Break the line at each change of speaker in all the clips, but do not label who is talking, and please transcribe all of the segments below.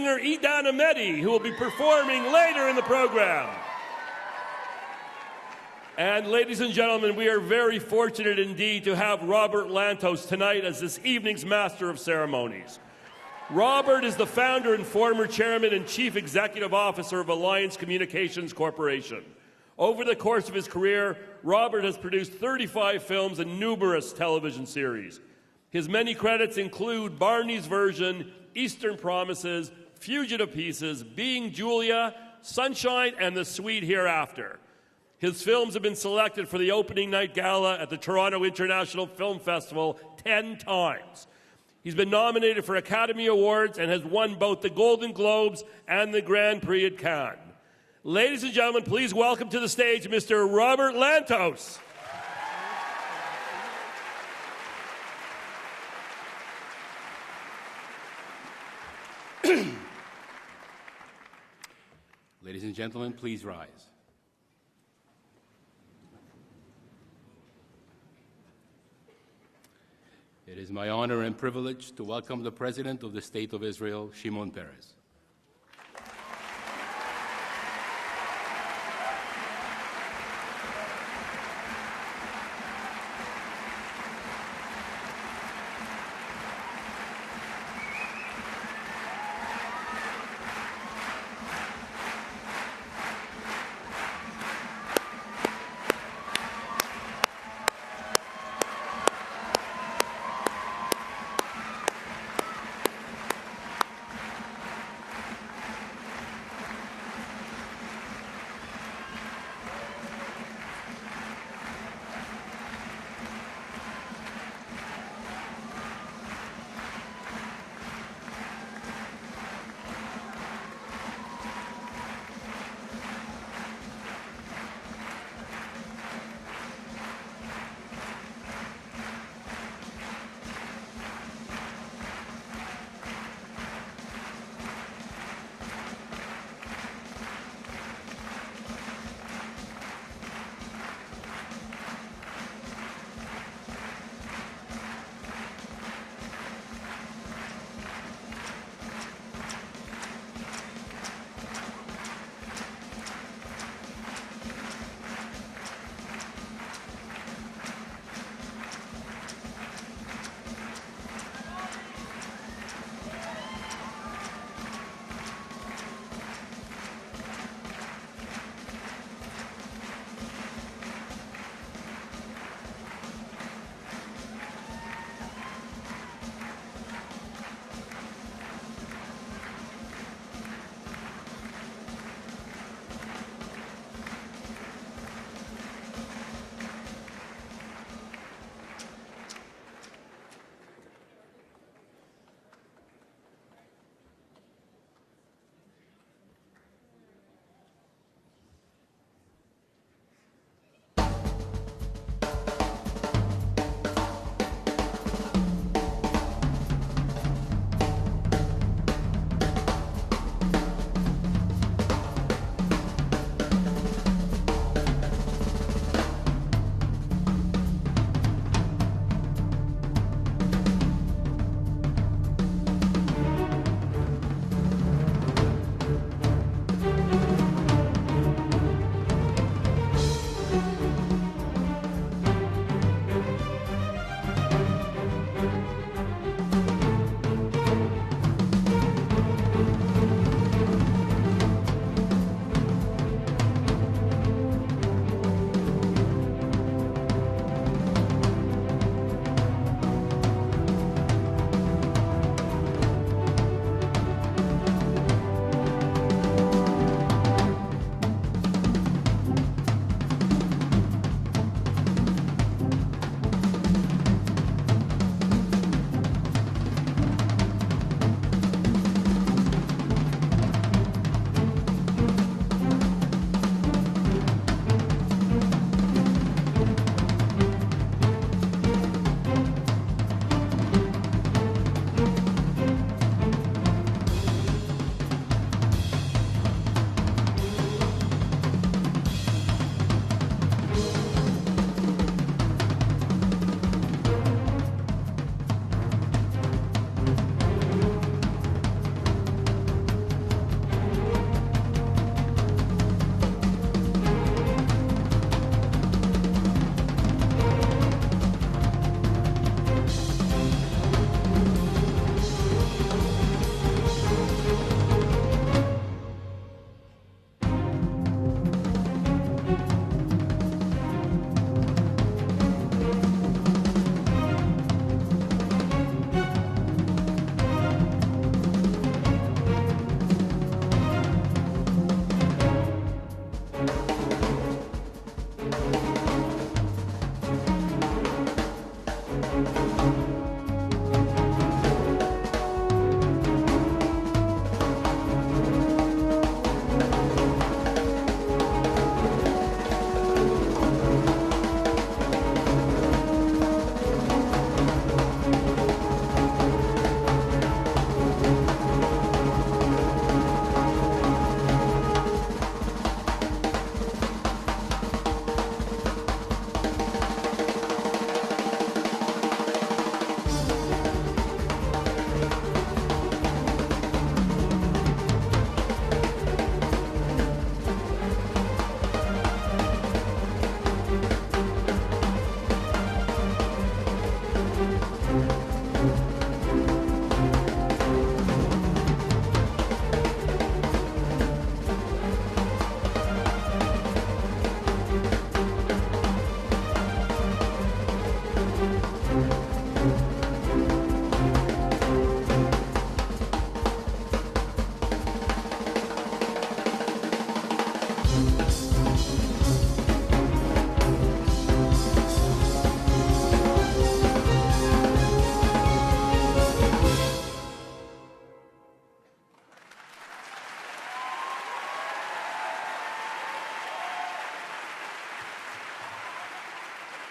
singer Idan Ahmedi, who will be performing later in the program. And ladies and gentlemen, we are very fortunate indeed to have Robert Lantos tonight as this evening's Master of Ceremonies. Robert is the founder and former chairman and chief executive officer of Alliance Communications Corporation. Over the course of his career, Robert has produced 35 films and numerous television series. His many credits include Barney's Version, Eastern Promises, Fugitive Pieces, Being Julia, Sunshine, and The Sweet Hereafter. His films have been selected for the opening night gala at the Toronto International Film Festival 10 times. He's been nominated for Academy Awards and has won both the Golden Globes and the Grand Prix at Cannes. Ladies and gentlemen, please welcome to the stage Mr. Robert Lantos.
Ladies and gentlemen, please rise. It is my honor and privilege to welcome the President of the State of Israel, Shimon Peres.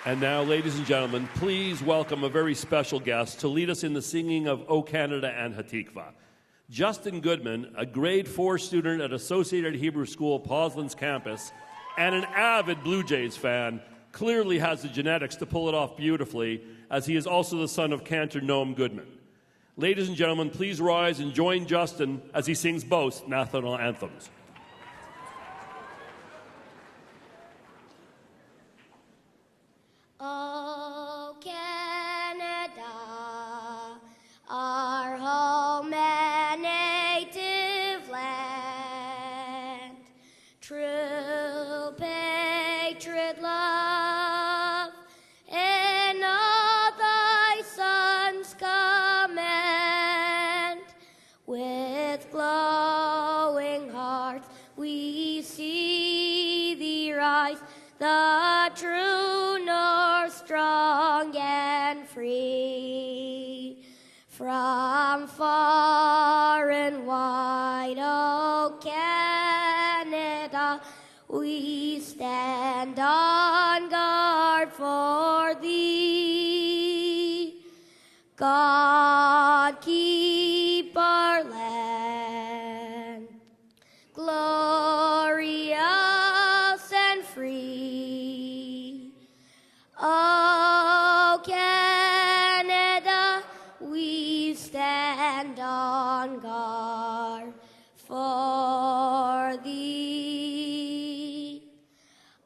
And now, ladies and gentlemen, please welcome a very special guest to lead us in the singing of O Canada and Hatikva. Justin Goodman, a grade 4 student at Associated Hebrew School Poslan's campus and an avid Blue Jays fan, clearly has the genetics to pull it off beautifully, as he is also the son of Cantor Noam Goodman. Ladies and gentlemen, please rise and join Justin as he sings both national anthems.
Oh, Canada, our home and native land, true patriot love, in all thy sons command. With glowing hearts we see thee rise, the true north, strong and free. From far and wide, O Canada, we stand on guard for thee. God keep our land glorious and free. Oh, Canada, we stand on guard for thee.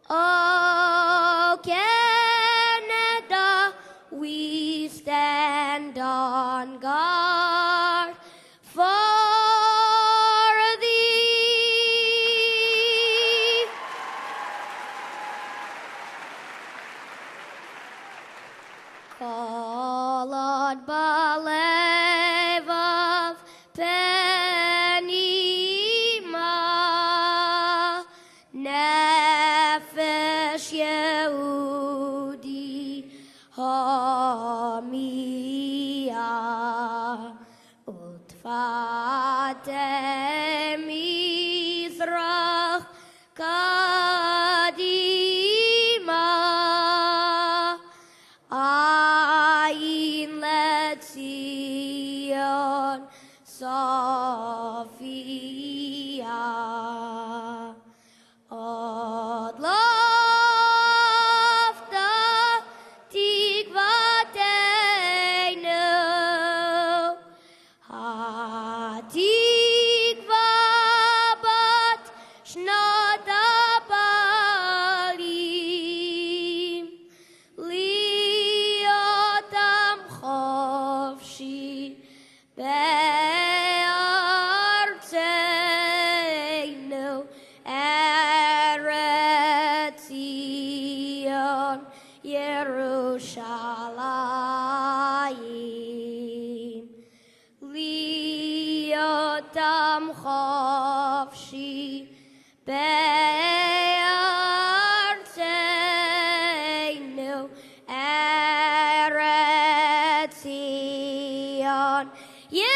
Oh, Canada, we stand on guard for thee. Call on Balev of Penima, Nefesh Yehudi Hamia, Utfate Mizrach Kadima, Ayin Letzion Sophia, Od Lofta Tikvateinu, Hatikva bat Shnot Abalim, Liotam Chofshi Be'artzeinu, Eretz Zion, Yerushalayim, Liotam Chofshi Be'artzeinu, Eretz Zion, Yerushalayim.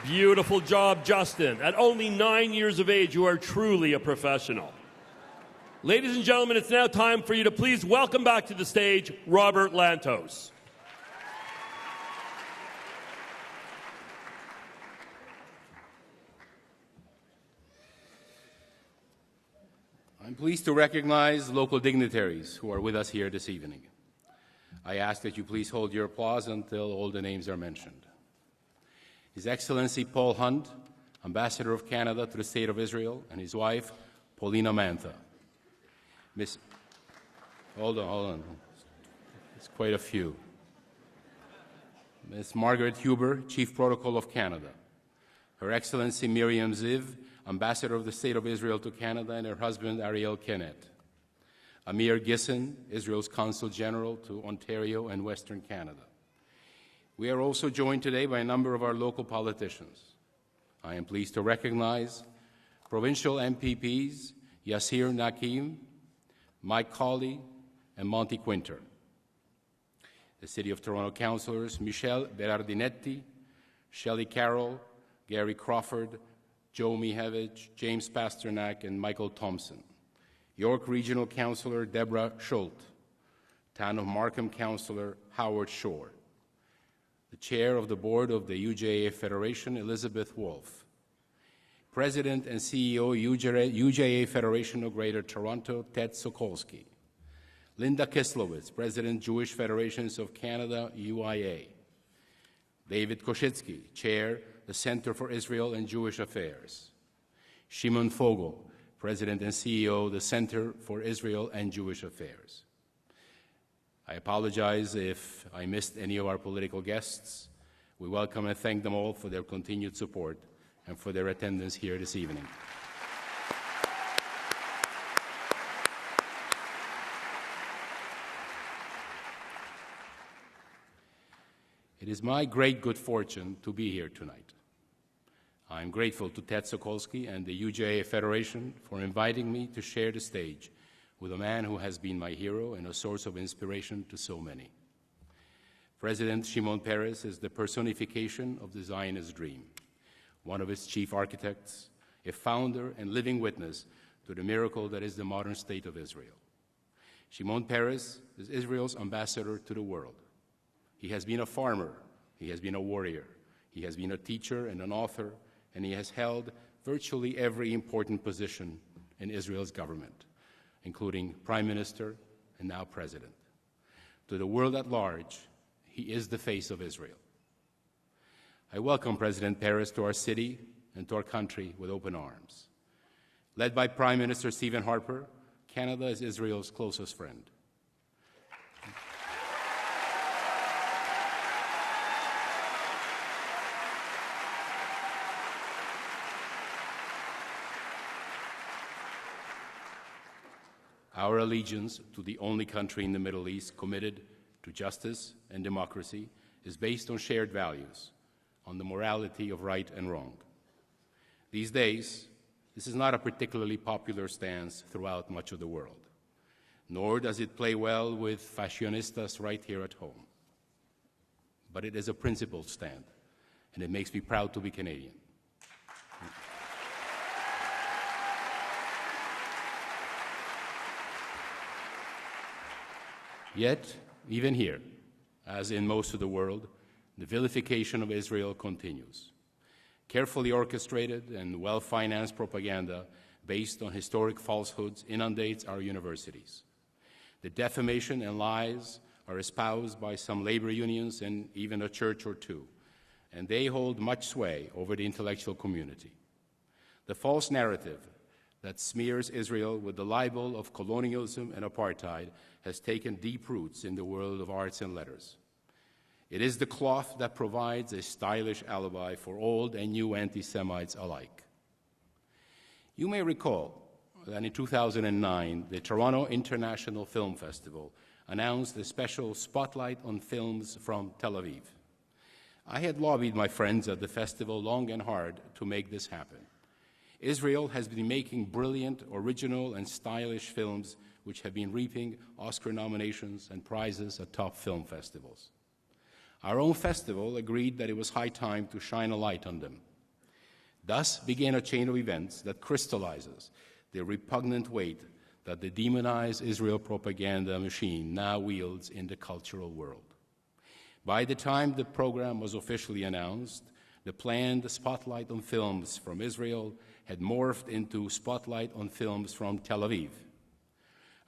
Beautiful job, Justin. At only 9 years of age, you are truly a professional. Ladies and gentlemen, it's now time for you to please welcome back to the stage Robert Lantos.
I'm pleased to recognize local dignitaries who are with us here this evening. I ask that you please hold your applause until all the names are mentioned. His Excellency Paul Hunt, Ambassador of Canada to the State of Israel, and his wife, Paulina Mantha. Hold on. It's quite a few. Ms. Margaret Huber, Chief Protocol of Canada. Her Excellency Miriam Ziv, Ambassador of the State of Israel to Canada, and her husband Ariel Kennett. Amir Gisson, Israel's Consul General to Ontario and Western Canada. We are also joined today by a number of our local politicians. I am pleased to recognize provincial MPPs Yasir Nakim, Mike Colley, and Monty Quinter. The City of Toronto councillors Michelle Berardinetti, Shelley Carroll, Gary Crawford, Joe Mihevich, James Pasternak, and Michael Thompson. York Regional Councillor Deborah Schult. Town of Markham Councillor Howard Shore. The Chair of the Board of the UJA Federation, Elizabeth Wolfe. President and CEO, UJA Federation of Greater Toronto, Ted Sokolsky. Linda Kislowitz, President, Jewish Federations of Canada, UIA. David Koshitsky, Chair, the Center for Israel and Jewish Affairs. Shimon Fogel, President and CEO, the Center for Israel and Jewish Affairs. I apologize if I missed any of our political guests. We welcome and thank them all for their continued support and for their attendance here this evening. It is my great good fortune to be here tonight. I am grateful to Ted Sokolsky and the UJA Federation for inviting me to share the stage with a man who has been my hero and a source of inspiration to so many. President Shimon Peres is the personification of the Zionist dream, one of its chief architects, a founder and living witness to the miracle that is the modern state of Israel. Shimon Peres is Israel's ambassador to the world. He has been a farmer, he has been a warrior, he has been a teacher and an author, and he has held virtually every important position in Israel's government, including Prime Minister and now President. To the world at large, he is the face of Israel. I welcome President Peres to our city and to our country with open arms. Led by Prime Minister Stephen Harper, Canada is Israel's closest friend. Our allegiance to the only country in the Middle East committed to justice and democracy is based on shared values, on the morality of right and wrong. These days, this is not a particularly popular stance throughout much of the world, nor does it play well with fashionistas right here at home. But it is a principled stand, and it makes me proud to be Canadian. Yet, even here, as in most of the world, the vilification of Israel continues. Carefully orchestrated and well-financed propaganda based on historic falsehoods inundates our universities. The defamation and lies are espoused by some labor unions and even a church or two, and they hold much sway over the intellectual community. The false narrative that smears Israel with the libel of colonialism and apartheid has taken deep roots in the world of arts and letters. It is the cloth that provides a stylish alibi for old and new anti-Semites alike. You may recall that in 2009, the Toronto International Film Festival announced a special spotlight on films from Tel Aviv. I had lobbied my friends at the festival long and hard to make this happen. Israel has been making brilliant, original, and stylish films which have been reaping Oscar nominations and prizes at top film festivals. Our own festival agreed that it was high time to shine a light on them. Thus began a chain of events that crystallizes the repugnant weight that the demonized Israel propaganda machine now wields in the cultural world. By the time the program was officially announced, the planned Spotlight on Films from Israel had morphed into Spotlight on Films from Tel Aviv.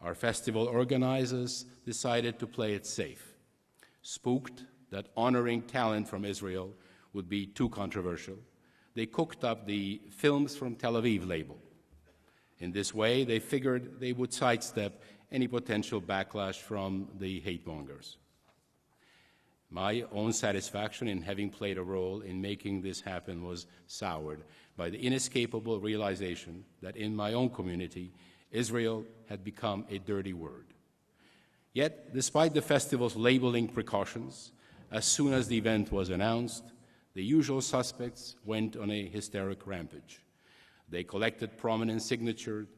Our festival organizers decided to play it safe, spooked that honoring talent from Israel would be too controversial. They cooked up the Films from Tel Aviv label. In this way, they figured they would sidestep any potential backlash from the hate-mongers. My own satisfaction in having played a role in making this happen was soured by the inescapable realization that in my own community, Israel had become a dirty word. Yet, despite the festival's labeling precautions, as soon as the event was announced, the usual suspects went on a hysteric rampage. They collected prominent signatures,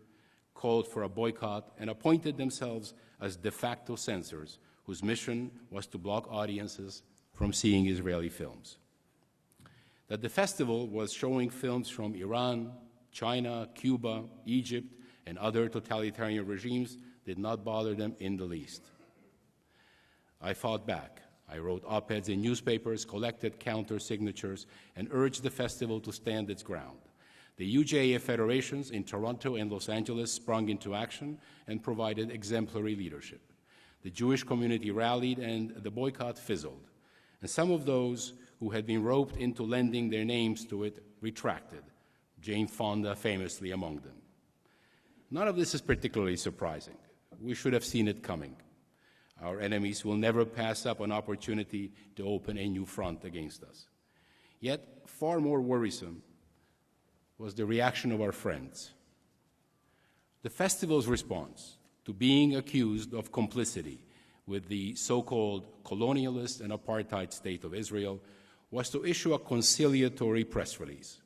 called for a boycott and appointed themselves as de facto censors whose mission was to block audiences from seeing Israeli films. That the festival was showing films from Iran, China, Cuba, Egypt, and other totalitarian regimes did not bother them in the least. I fought back. I wrote op-eds in newspapers, collected counter-signatures, and urged the festival to stand its ground. The UJA federations in Toronto and Los Angeles sprung into action and provided exemplary leadership. The Jewish community rallied, and the boycott fizzled. And some of those who had been roped into lending their names to it retracted, Jane Fonda famously among them. None of this is particularly surprising. We should have seen it coming. Our enemies will never pass up an opportunity to open a new front against us. Yet, far more worrisome was the reaction of our friends. The festival's response to being accused of complicity with the so-called colonialist and apartheid state of Israel was to issue a conciliatory press release.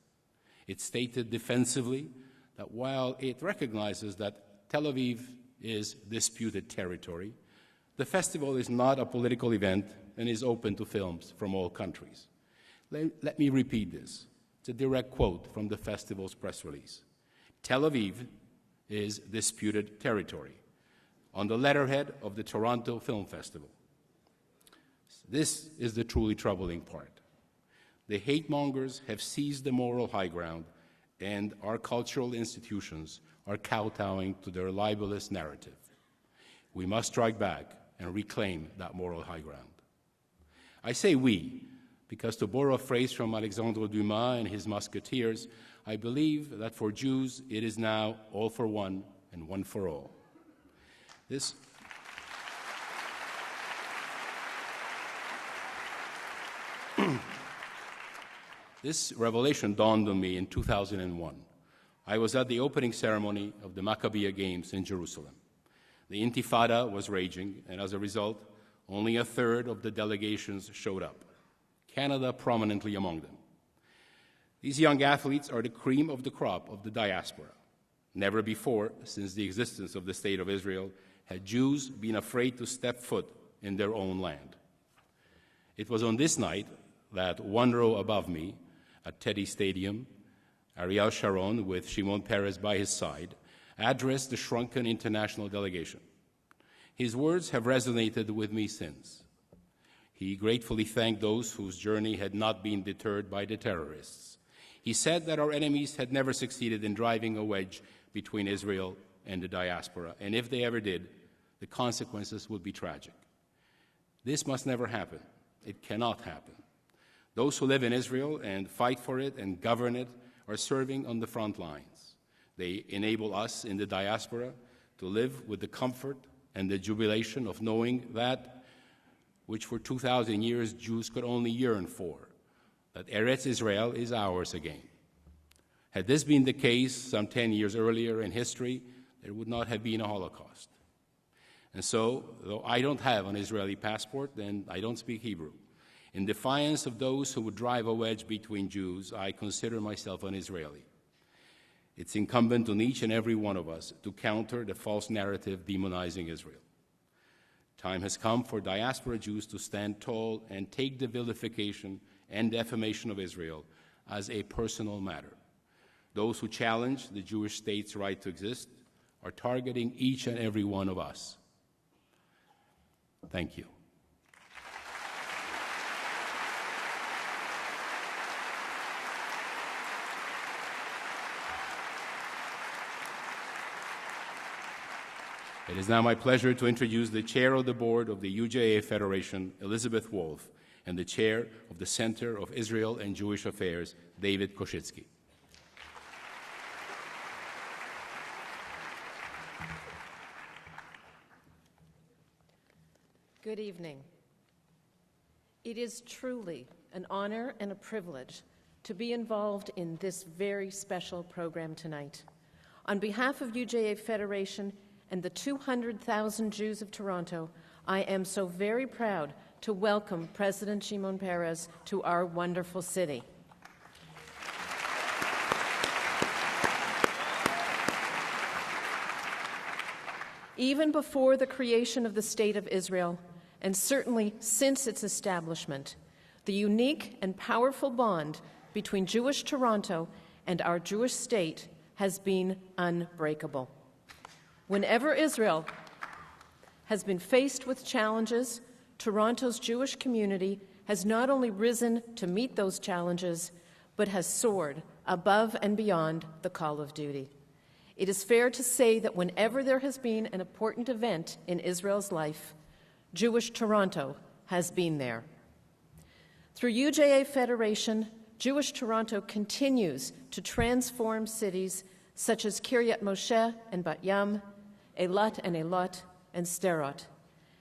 It stated defensively that while it recognizes that Tel Aviv is disputed territory, the festival is not a political event and is open to films from all countries. Let me repeat this. It's a direct quote from the festival's press release. Tel Aviv is disputed territory, on the letterhead of the Toronto Film Festival. This is the truly troubling part. The hate-mongers have seized the moral high ground, and our cultural institutions are kowtowing to their libelous narrative. We must strike back and reclaim that moral high ground. I say we, because to borrow a phrase from Alexandre Dumas and his Musketeers, I believe that for Jews it is now all for one and one for all. This revelation dawned on me in 2001. I was at the opening ceremony of the Maccabiah Games in Jerusalem. The Intifada was raging, and as a result, only a third of the delegations showed up, Canada prominently among them. These young athletes are the cream of the crop of the diaspora. Never before, since the existence of the State of Israel, had Jews been afraid to step foot in their own land. It was on this night that one row above me, at Teddy Stadium, Ariel Sharon, with Shimon Peres by his side, addressed the shrunken international delegation. His words have resonated with me since. He gratefully thanked those whose journey had not been deterred by the terrorists. He said that our enemies had never succeeded in driving a wedge between Israel and the diaspora, and if they ever did, the consequences would be tragic. This must never happen. It cannot happen. Those who live in Israel and fight for it and govern it are serving on the front lines. They enable us in the diaspora to live with the comfort and the jubilation of knowing that which for 2,000 years Jews could only yearn for, that Eretz Israel is ours again. Had this been the case some 10 years earlier in history, there would not have been a Holocaust. And so, though I don't have an Israeli passport and I don't speak Hebrew, in defiance of those who would drive a wedge between Jews, I consider myself an Israeli. It's incumbent on each and every one of us to counter the false narrative demonizing Israel. Time has come for diaspora Jews to stand tall and take the vilification and defamation of Israel as a personal matter. Those who challenge the Jewish state's right to exist are targeting each and every one of us. Thank you. It is now my pleasure to introduce the chair of the board of the UJA Federation, Elizabeth Wolf, and the chair of the Center of Israel and Jewish Affairs, David Koshitsky.
Good evening. It is truly an honor and a privilege to be involved in this very special program tonight. On behalf of UJA Federation and the 200,000 Jews of Toronto, I am so very proud to welcome President Shimon Peres to our wonderful city. Even before the creation of the State of Israel, and certainly since its establishment, the unique and powerful bond between Jewish Toronto and our Jewish state has been unbreakable. Whenever Israel has been faced with challenges, Toronto's Jewish community has not only risen to meet those challenges, but has soared above and beyond the call of duty. It is fair to say that whenever there has been an important event in Israel's life, Jewish Toronto has been there. Through UJA Federation, Jewish Toronto continues to transform cities such as Kiryat Moshe and Bat Yam, Eilat and Eilat, and Sderot,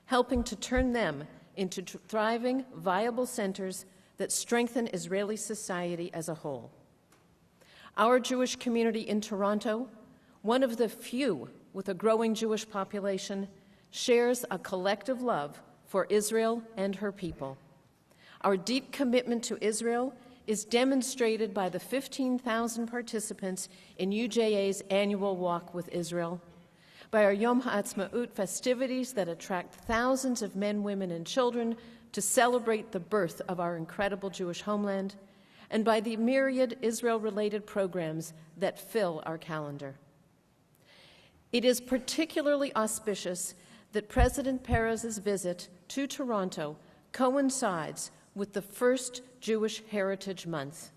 helping to turn them into thriving, viable centers that strengthen Israeli society as a whole. Our Jewish community in Toronto, one of the few with a growing Jewish population, shares a collective love for Israel and her people. Our deep commitment to Israel is demonstrated by the 15,000 participants in UJA's annual Walk with Israel, by our Yom HaAtzmaut festivities that attract thousands of men, women, and children to celebrate the birth of our incredible Jewish homeland, and by the myriad Israel-related programs that fill our calendar. It is particularly auspicious that President Peres' visit to Toronto coincides with the first Jewish Heritage Month.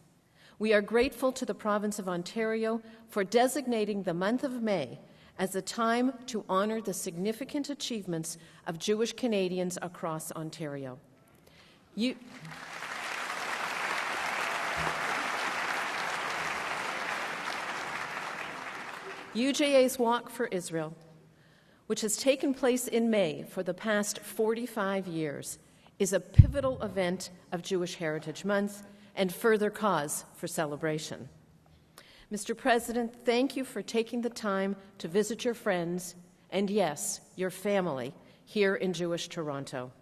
We are grateful to the province of Ontario for designating the month of May as a time to honor the significant achievements of Jewish Canadians across Ontario. UJA's Walk for Israel, which has taken place in May for the past 45 years, is a pivotal event of Jewish Heritage Month and further cause for celebration. Mr. President, thank you for taking the time to visit your friends and, yes, your family here in Jewish Toronto.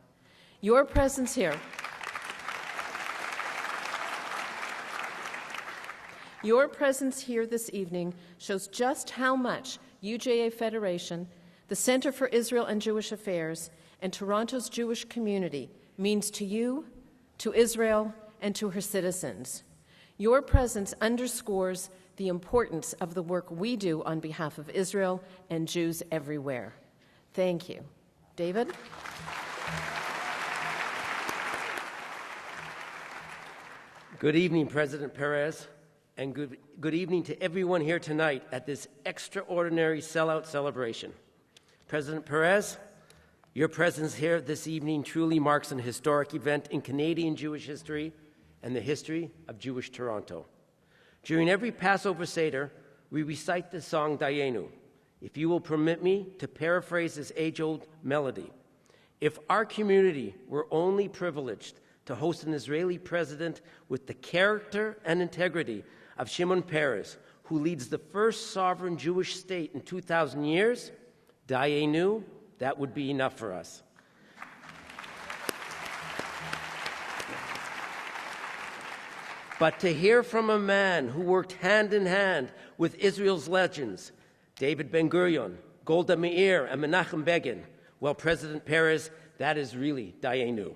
Your presence here this evening shows just how much UJA Federation, the Centre for Israel and Jewish Affairs, and Toronto's Jewish community means to you, to Israel, and to her citizens. Your presence underscores the importance of the work we do on behalf of Israel and Jews everywhere. Thank you. David?
Good evening, President Peres, and good evening to everyone here tonight at this extraordinary sellout celebration. President Peres, your presence here this evening truly marks an historic event in Canadian Jewish history and the history of Jewish Toronto. During every Passover Seder, we recite the song Dayenu. If you will permit me to paraphrase this age-old melody, if our community were only privileged to host an Israeli president with the character and integrity of Shimon Peres, who leads the first sovereign Jewish state in 2,000 years, Dayenu, that would be enough for us. But to hear from a man who worked hand in hand with Israel's legends, David Ben-Gurion, Golda Meir, and Menachem Begin, well, President Peres, that is really Dayenu.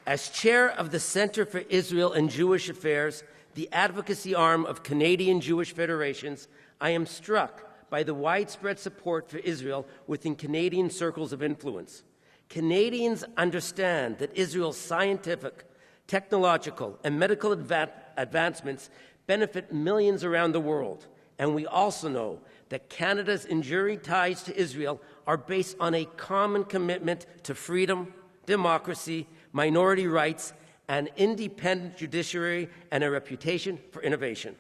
As chair of the Centre for Israel and Jewish Affairs, the advocacy arm of Canadian Jewish Federations, I am struck by the widespread support for Israel within Canadian circles of influence. Canadians understand that Israel's scientific, technological, and medical advancements benefit millions around the world. And we also know that Canada's enduring ties to Israel are based on a common commitment to freedom, democracy, minority rights, an independent judiciary, and a reputation for innovation.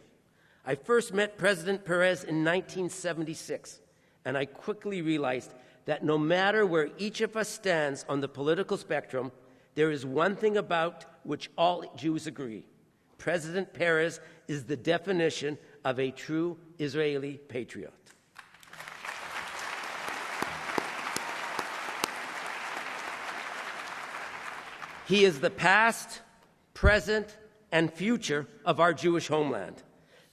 I first met President Peres in 1976, and I quickly realized that no matter where each of us stands on the political spectrum, there is one thing about which all Jews agree. President Peres is the definition of a true Israeli patriot. He is the past, present, and future of our Jewish homeland.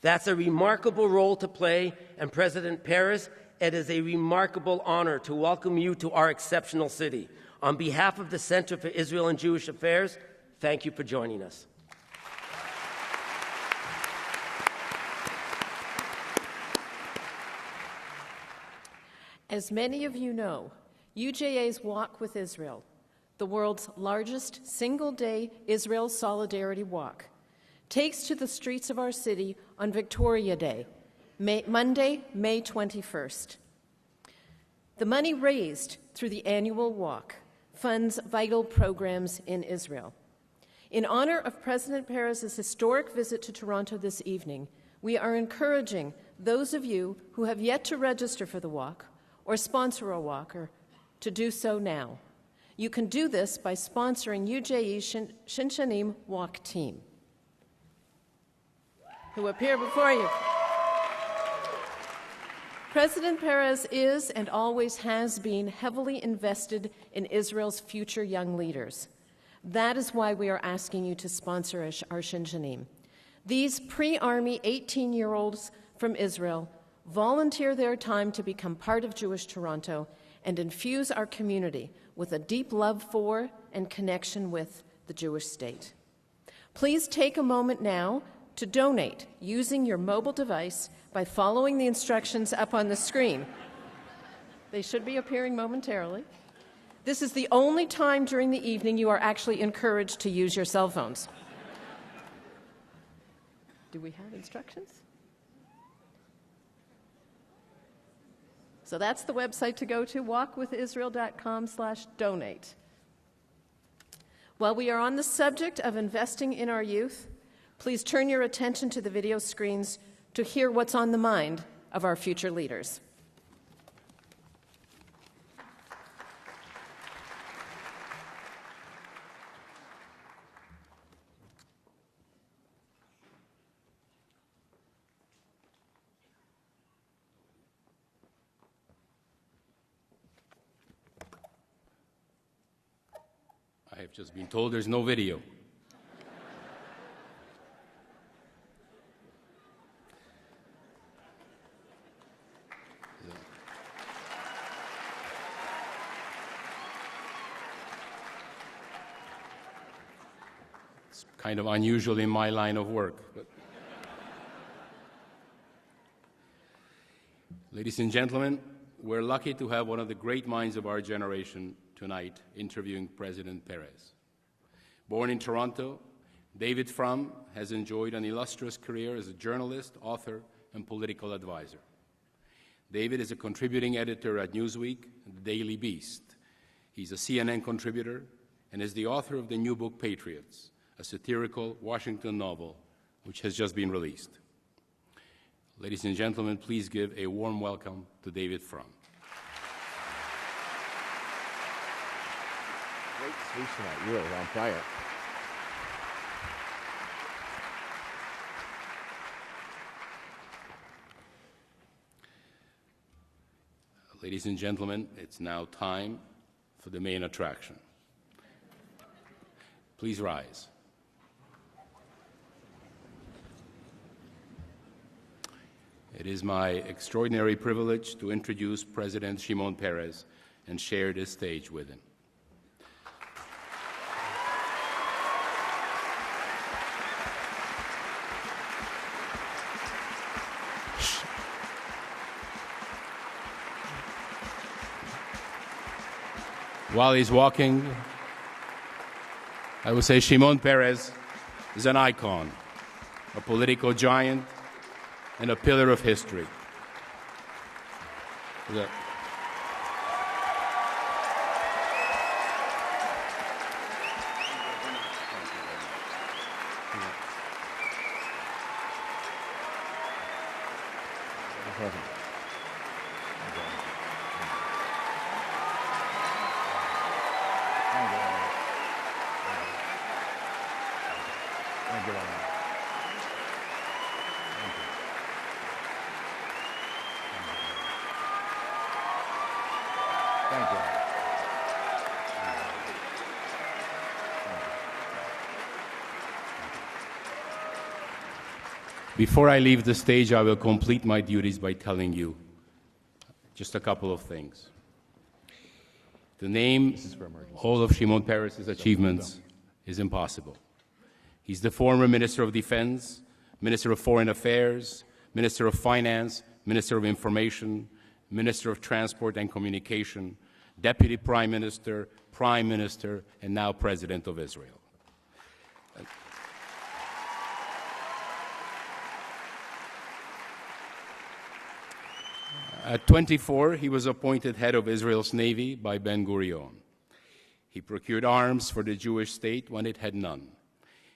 That's a remarkable role to play, and President Peres, it is a remarkable honor to welcome you to our exceptional city. On behalf of the Center for Israel and Jewish Affairs, thank you for joining us.
As many of you know, UJA's Walk with Israel, the world's largest single-day Israel Solidarity Walk, takes to the streets of our city on Victoria Day, Monday, May 21st. The money raised through the annual walk funds vital programs in Israel. In honor of President Peres' historic visit to Toronto this evening, we are encouraging those of you who have yet to register for the walk or sponsor a walker to do so now. You can do this by sponsoring UJE's Shinshanim Walk Team, who appear before you. President Peres is and always has been heavily invested in Israel's future young leaders. That is why we are asking you to sponsor our Shinshanim. These pre-army 18-year-olds from Israel volunteer their time to become part of Jewish Toronto and infuse our community with a deep love for and connection with the Jewish state. Please take a moment now to donate using your mobile device by following the instructions up on the screen. They should be appearing momentarily. This is the only time during the evening you are actually encouraged to use your cell phones. Do we have instructions? So that's the website to go to, walkwithisrael.com/donate. While we are on the subject of investing in our youth, please turn your attention to the video screens to hear what's on the mind of our future leaders.
I have just been told there's no video. It's kind of unusual in my line of work. But ladies and gentlemen, we're lucky to have one of the great minds of our generation tonight interviewing President Peres. Born in Toronto, David Frum has enjoyed an illustrious career as a journalist, author, and political advisor. David is a contributing editor at Newsweek and the Daily Beast. He's a CNN contributor and is the author of the new book Patriots, a satirical Washington novel which has just been released. Ladies and gentlemen, please give a warm welcome to David Frum.
Great speech tonight. You really on fire.
Ladies and gentlemen, it's now time for the main attraction. Please rise. It is my extraordinary privilege to introduce President Shimon Peres and share this stage with him. While he's walking, I would say Shimon Peres is an icon, a political giant, and a pillar of history.
Thank you.
Before I leave the stage, I will complete my duties by telling you just a couple of things. To name all of Shimon Peres' achievements is impossible. He's the former Minister of Defense, Minister of Foreign Affairs, Minister of Finance, Minister of Information, Minister of Transport and Communication, Deputy Prime Minister, and now President of Israel. At 24, he was appointed head of Israel's Navy by Ben-Gurion. He procured arms for the Jewish state when it had none.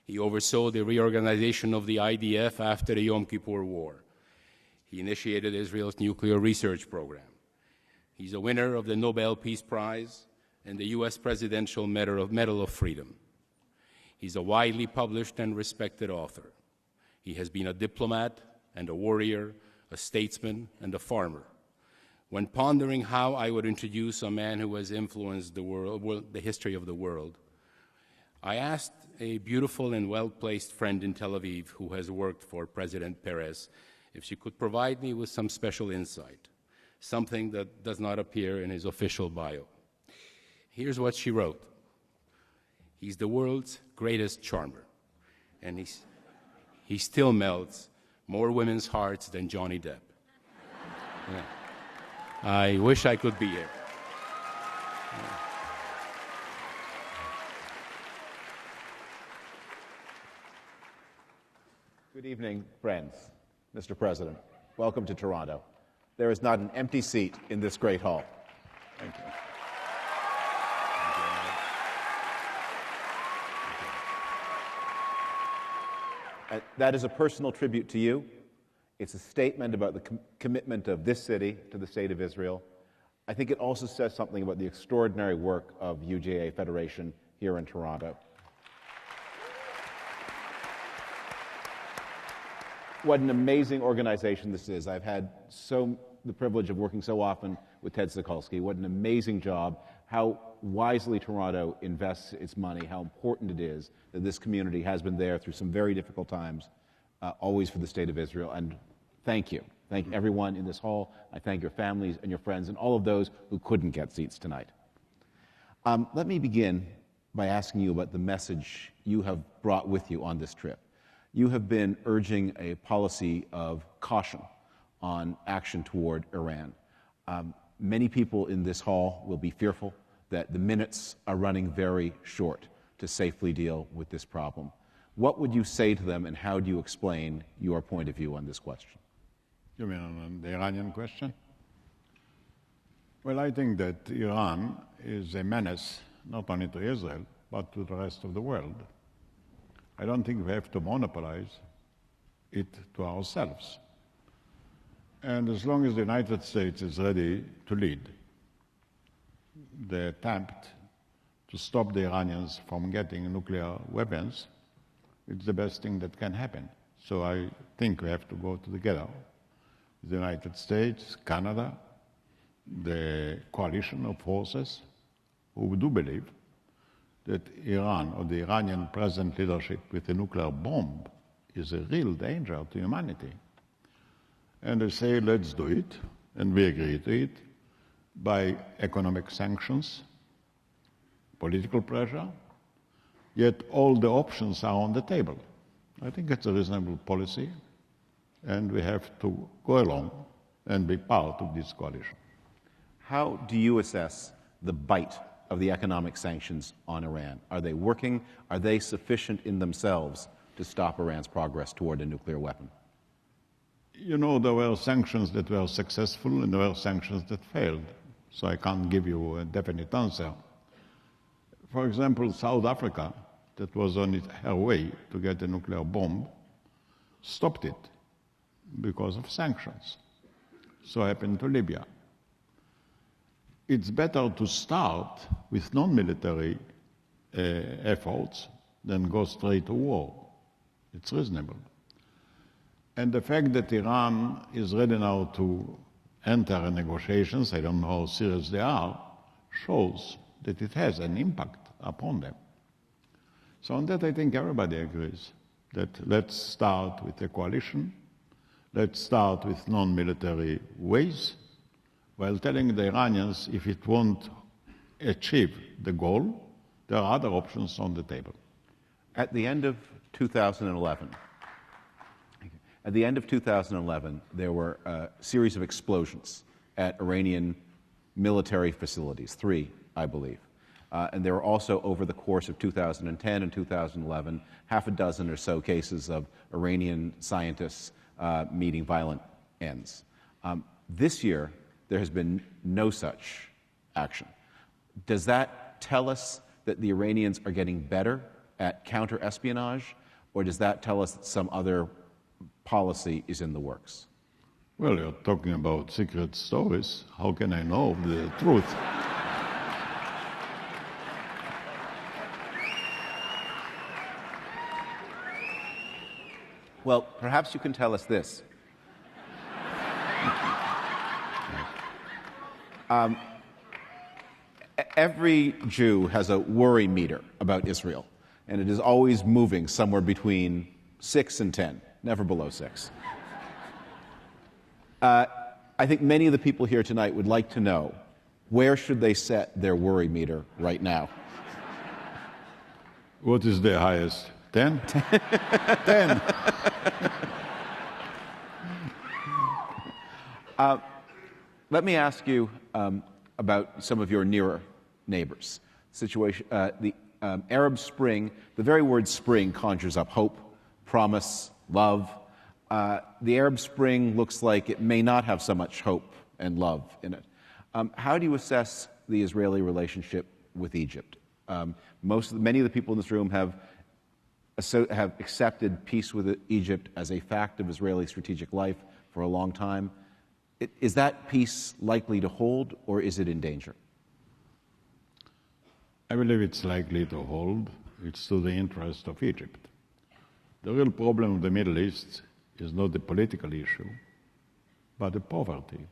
He oversaw the reorganization of the IDF after the Yom Kippur War. He initiated Israel's nuclear research program. He's a winner of the Nobel Peace Prize and the U.S. Presidential Medal of Freedom. He's a widely published and respected author. He has been a diplomat and a warrior, a statesman and a farmer. When pondering how I would introduce a man who has influenced the history of the world, I asked a beautiful and well-placed friend in Tel Aviv who has worked for President Peres if she could provide me with some special insight, something that does not appear in his official bio. Here's what she wrote. He's the world's greatest charmer, and he still melts more women's hearts than Johnny Depp. Yeah. I wish I could be here.
Good evening, friends. Mr. President, welcome to Toronto. There is not an empty seat in this great hall. Thank you. That is a personal tribute to you. It's a statement about the commitment of this city to the State of Israel. I think it also says something about the extraordinary work of UJA Federation here in Toronto. What an amazing organization this is. I've had the privilege of working so often with Ted Sikulski. What an amazing job, how wisely Toronto invests its money, how important it is that this community has been there through some very difficult times, always for the State of Israel. And thank you. Thank everyone in this hall. I thank your families and your friends and all of those who couldn't get seats tonight. Let me begin by asking you about the message you have brought with you on this trip. You have been urging a policy of caution on action toward Iran. Many people in this hall will be fearful that the minutes are running very short to safely deal with this problem. What would you say to them, and how do you explain your point of view on this question?
You mean the Iranian question? Well, I think that Iran is a menace not only to Israel, but to the rest of the world. I don't think we have to monopolize it to ourselves. And as long as the United States is ready to lead the attempt to stop the Iranians from getting nuclear weapons, it's the best thing that can happen. So I think we have to go together. The United States, Canada, the coalition of forces who do believe that Iran or the Iranian present leadership with a nuclear bomb is a real danger to humanity. And they say, let's do it, and we agree to it by economic sanctions, political pressure, yet all the options are on the table. I think it's a reasonable policy, and we have to go along and be part of this coalition.
How do you assess the bite of the economic sanctions on Iran? Are they working? Are they sufficient in themselves to stop Iran's progress toward a nuclear weapon?
You know, there were sanctions that were successful and there were sanctions that failed, so I can't give you a definite answer. For example, South Africa, that was on her way to get a nuclear bomb, stopped it because of sanctions. So happened to Libya. It's better to start with non-military efforts than go straight to war. It's reasonable. And the fact that Iran is ready now to enter negotiations, I don't know how serious they are, shows that it has an impact upon them. So on that, I think everybody agrees that let's start with a coalition let's start with non-military ways, while telling the Iranians if it won't achieve the goal, there are other options on the table.
At the end of 2011, there were a series of explosions at Iranian military facilities, 3, I believe. And there were also, over the course of 2010 and 2011, half a dozen or so cases of Iranian scientists meeting violent ends. This year, there has been no such action. Does that tell us that the Iranians are getting better at counter-espionage, or does that tell us that some other policy is in the works?
Well, you're talking about secret stories. How can I know the truth?
Well, perhaps you can tell us this. Every Jew has a worry meter about Israel, and it is always moving somewhere between 6 and 10, never below 6. I think many of the people here tonight would like to know, where should they set their worry meter right now?
What is the highest? 10? 10.
Let me ask you about some of your nearer neighbors. The Arab Spring, the very word spring conjures up hope, promise, love. The Arab Spring looks like it may not have so much hope and love in it. How do you assess the Israeli relationship with Egypt? Many of the people in this room have accepted peace with Egypt as a fact of Israeli strategic life for a long time. Is that peace likely to hold, or is it in danger?
I believe it's likely to hold. It's to the interest of Egypt. The real problem of the Middle East is not the political issue, but the poverty,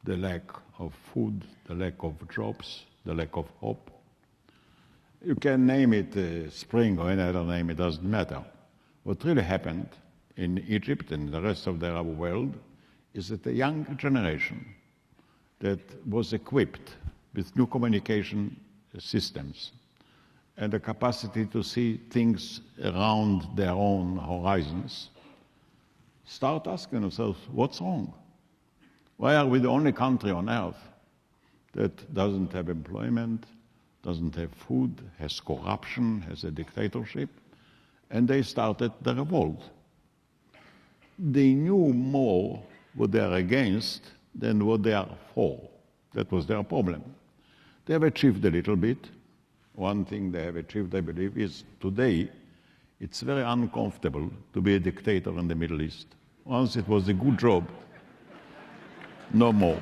the lack of food, the lack of jobs, the lack of hope. You can name it spring or any other name, it doesn't matter. What really happened in Egypt and the rest of the Arab world is that a young generation that was equipped with new communication systems and the capacity to see things around their own horizons start asking themselves, what's wrong? Why are we the only country on earth that doesn't have employment, doesn't have food, has corruption, has a dictatorship? And they started the revolt. They knew more what they are against than what they are for. That was their problem. They have achieved a little bit. One thing they have achieved, I believe, is today it's very uncomfortable to be a dictator in the Middle East. Once it was a good job, no more.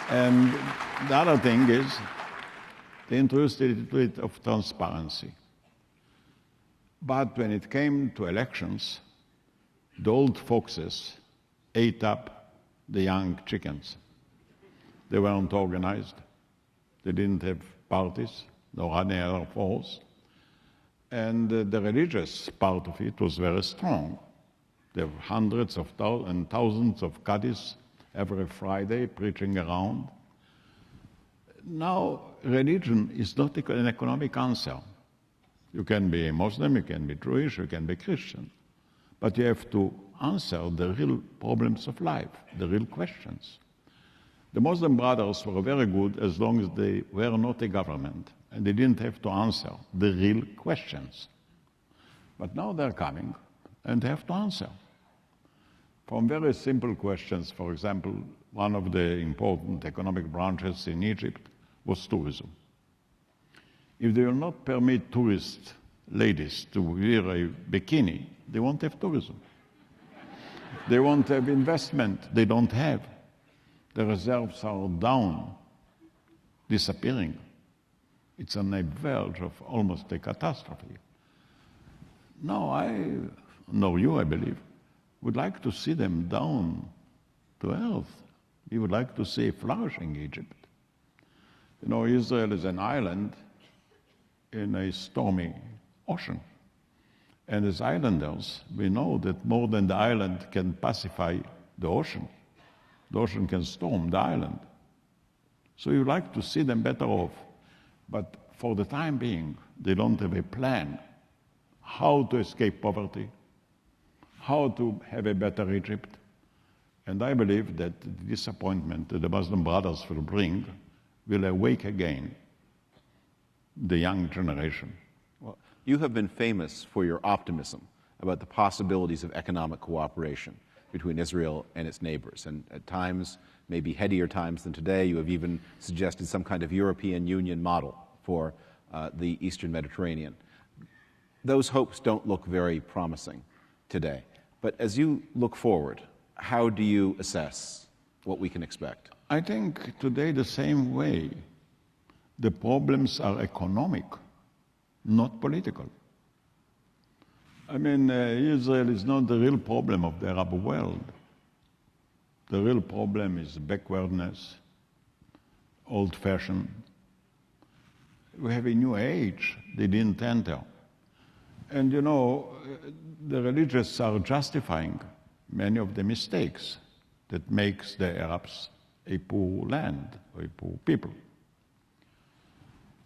And the other thing is, they introduced a little bit of transparency. But when it came to elections, the old foxes ate up the young chickens. They weren't organized. They didn't have parties, nor any other force. And the religious part of it was very strong. There were hundreds of and thousands of qadis every Friday preaching around. Now, religion is not an economic answer. You can be a Muslim, you can be Jewish, you can be Christian. But you have to answer the real problems of life, the real questions. The Muslim brothers were very good as long as they were not a government, and they didn't have to answer the real questions. But now they're coming, and they have to answer. From very simple questions, for example, one of the important economic branches in Egypt was tourism. If they will not permit tourist ladies to wear a bikini, they won't have tourism. They won't have investment. They don't have. The reserves are down, disappearing. It's on the verge of almost a catastrophe. Now, I believe, would like to see them down to earth. We would like to see a flourishing Egypt. You know, Israel is an island in a stormy ocean. And as islanders, we know that more than the island can pacify the ocean can storm the island. So you like to see them better off. But for the time being, they don't have a plan how to escape poverty, how to have a better Egypt. And I believe that the disappointment that the Muslim Brothers will bring will awake again the young generation.
Well, you have been famous for your optimism about the possibilities of economic cooperation between Israel and its neighbors. And at times, maybe headier times than today, you have even suggested some kind of European Union model for the Eastern Mediterranean. Those hopes don't look very promising today. But as you look forward, how do you assess what we can expect?
I think today the same way. The problems are economic, not political. I mean, Israel is not the real problem of the Arab world. The real problem is backwardness, old-fashioned. We have a new age they didn't enter. And you know, the religious are justifying many of the mistakes that makes the Arabs a poor land, or a poor people.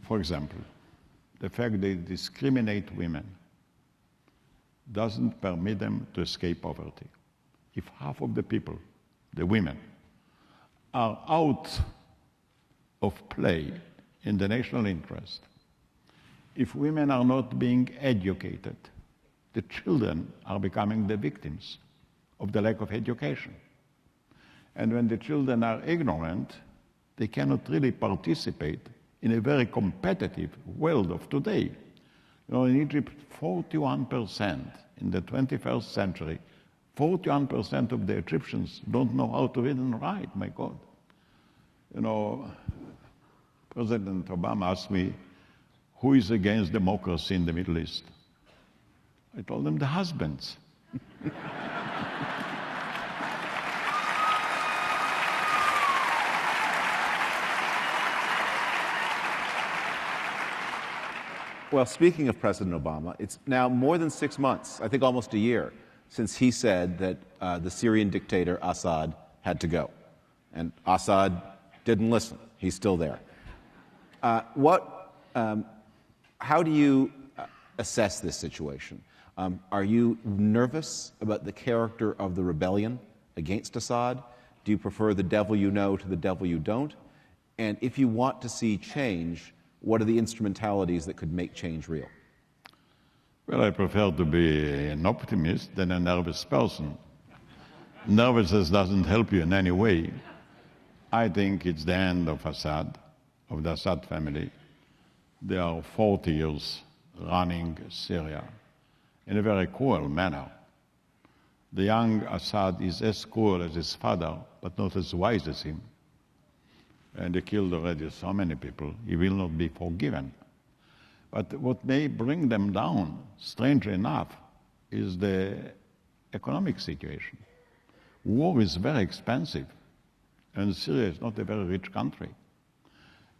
For example, the fact they discriminate women doesn't permit them to escape poverty. If half of the people, the women, are out of play in the national interest, if women are not being educated, the children are becoming the victims of the lack of education. And when the children are ignorant, they cannot really participate in a very competitive world of today. You know, in Egypt, 41% in the 21st century, 41% of the Egyptians don't know how to read and write, my God. You know, President Obama asked me, who is against democracy in the Middle East? I told him the husbands.
Well, speaking of President Obama, it's now more than 6 months, I think almost a year, since he said that the Syrian dictator Assad had to go. And Assad didn't listen. He's still there. How do you assess this situation? Are you nervous about the character of the rebellion against Assad? Do you prefer the devil you know to the devil you don't? And if you want to see change, what are the instrumentalities that could make change real?
Well, I prefer to be an optimist than a nervous person. Nervousness doesn't help you in any way. I think it's the end of Assad, of the Assad family. They are 40 years running Syria in a very cruel manner. The young Assad is as cruel as his father, but not as wise as him. And he killed already so many people, he will not be forgiven. But what may bring them down, strangely enough, is the economic situation. War is very expensive, and Syria is not a very rich country.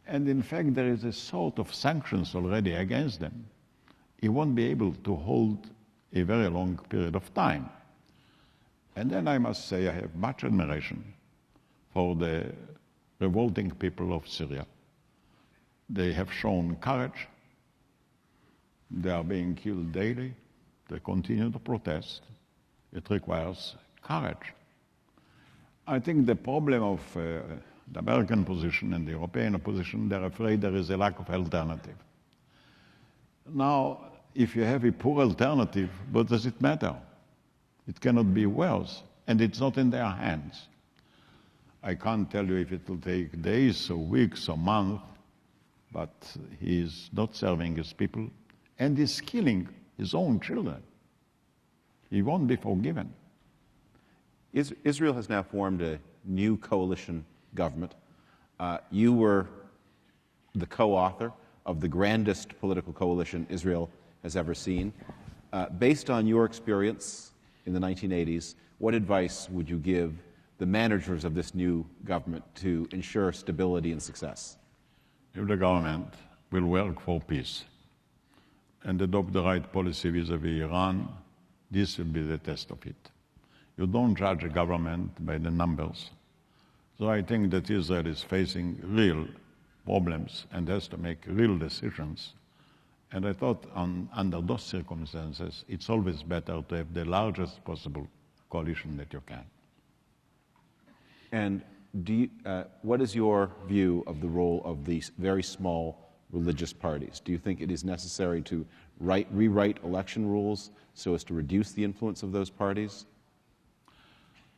And in fact, there is a sort of sanctions already against them. He won't be able to hold a very long period of time. And then I must say I have much admiration for the revolting people of Syria. They have shown courage. They are being killed daily. They continue to protest. It requires courage. I think the problem of the American position and the European position, they're afraid there is a lack of alternative. Now, if you have a poor alternative, what does it matter? It cannot be worse, and it's not in their hands. I can't tell you if it will take days or weeks or months, but he is not serving his people, and he's killing his own children. He won't be forgiven.
Israel has now formed a new coalition government. You were the co-author of the grandest political coalition Israel has ever seen. Based on your experience in the 1980s, what advice would you give the managers of this new government to ensure stability and success?
If the government will work for peace and adopt the right policy vis-à-vis Iran, this will be the test of it. You don't judge a government by the numbers. So I think that Israel is facing real problems and has to make real decisions. And I thought under those circumstances, it's always better to have the largest possible coalition that you can.
And what is your view of the role of these very small religious parties? Do you think it is necessary to rewrite election rules so as to reduce the influence of those parties?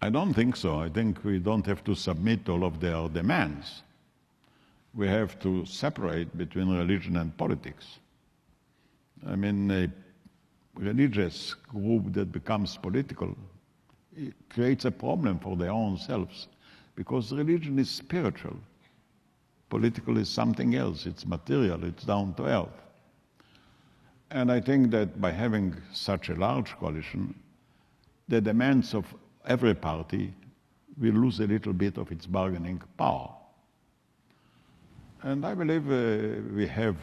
I don't think so. I think we don't have to submit all of their demands. We have to separate between religion and politics. I mean, a religious group that becomes political, it creates a problem for their own selves, because religion is spiritual. Political is something else. It's material. It's down to earth. And I think that by having such a large coalition, the demands of every party will lose a little bit of its bargaining power. And I believe we have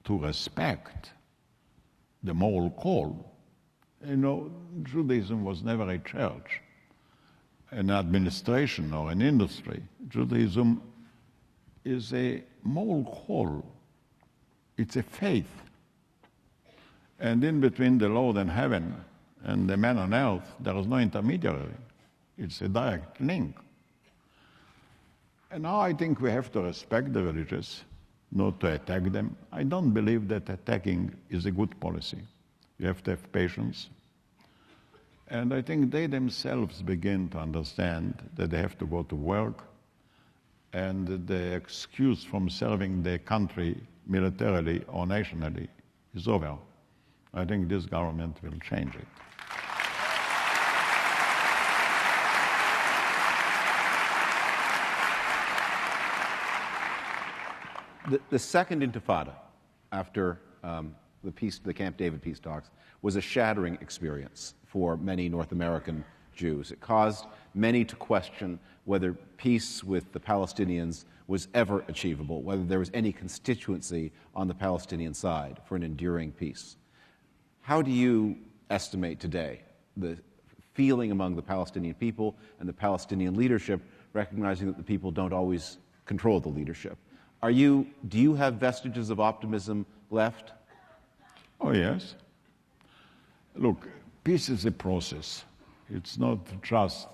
to respect the moral call. You know, Judaism was never a church, an administration, or an industry. Judaism is a moral call. It's a faith. And in between the Lord in heaven and the man on earth, there is no intermediary. It's a direct link. And now I think we have to respect the religious, not to attack them. I don't believe that attacking is a good policy. You have to have patience. And I think they themselves begin to understand that they have to go to work, and the excuse from serving their country militarily or nationally is over. I think this government will change it.
The second Intifada, after the Camp David peace talks, was a shattering experience for many North American Jews. It caused many to question whether peace with the Palestinians was ever achievable, whether there was any constituency on the Palestinian side for an enduring peace. How do you estimate today the feeling among the Palestinian people and the Palestinian leadership, recognizing that the people don't always control the leadership? Do you have vestiges of optimism left?
Oh, yes. Look, peace is a process. It's not just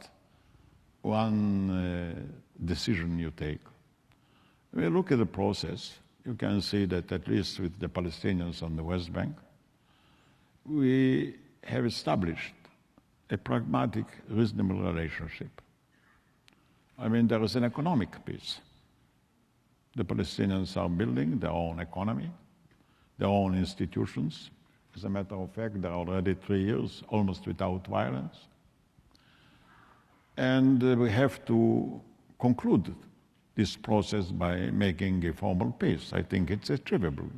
one decision you take. When you look at the process, you can see that at least with the Palestinians on the West Bank, we have established a pragmatic, reasonable relationship. I mean, there is an economic peace. The Palestinians are building their own economy, their own institutions. As a matter of fact, they're already 3 years almost without violence. And we have to conclude this process by making a formal peace. I think it's achievable.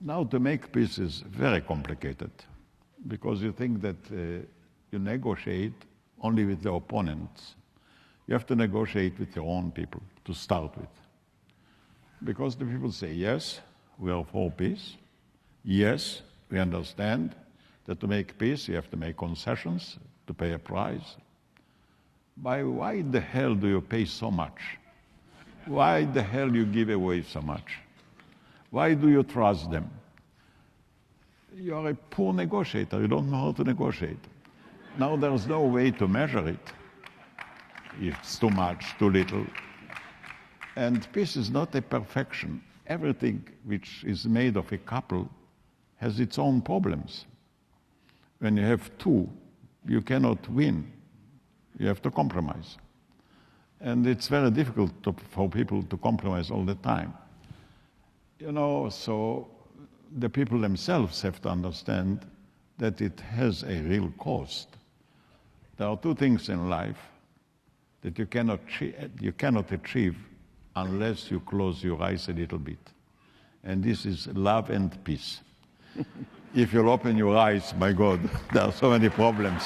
Now, to make peace is very complicated, because you think that you negotiate only with the opponents. You have to negotiate with your own people to start with. Because the people say, yes, we are for peace. Yes, we understand that to make peace, you have to make concessions, to pay a price. Why the hell do you pay so much? Why the hell you give away so much? Why do you trust them? You are a poor negotiator. You don't know how to negotiate. Now there's no way to measure it. If it's too much, too little. And peace is not a perfection. Everything which is made of a couple has its own problems. When you have two, you cannot win. You have to compromise. And it's very difficult for people to compromise all the time. You know, so the people themselves have to understand that it has a real cost. There are two things in life that you cannot achieve unless you close your eyes a little bit. And this is love and peace. If you'll open your eyes, my God, there are so many problems.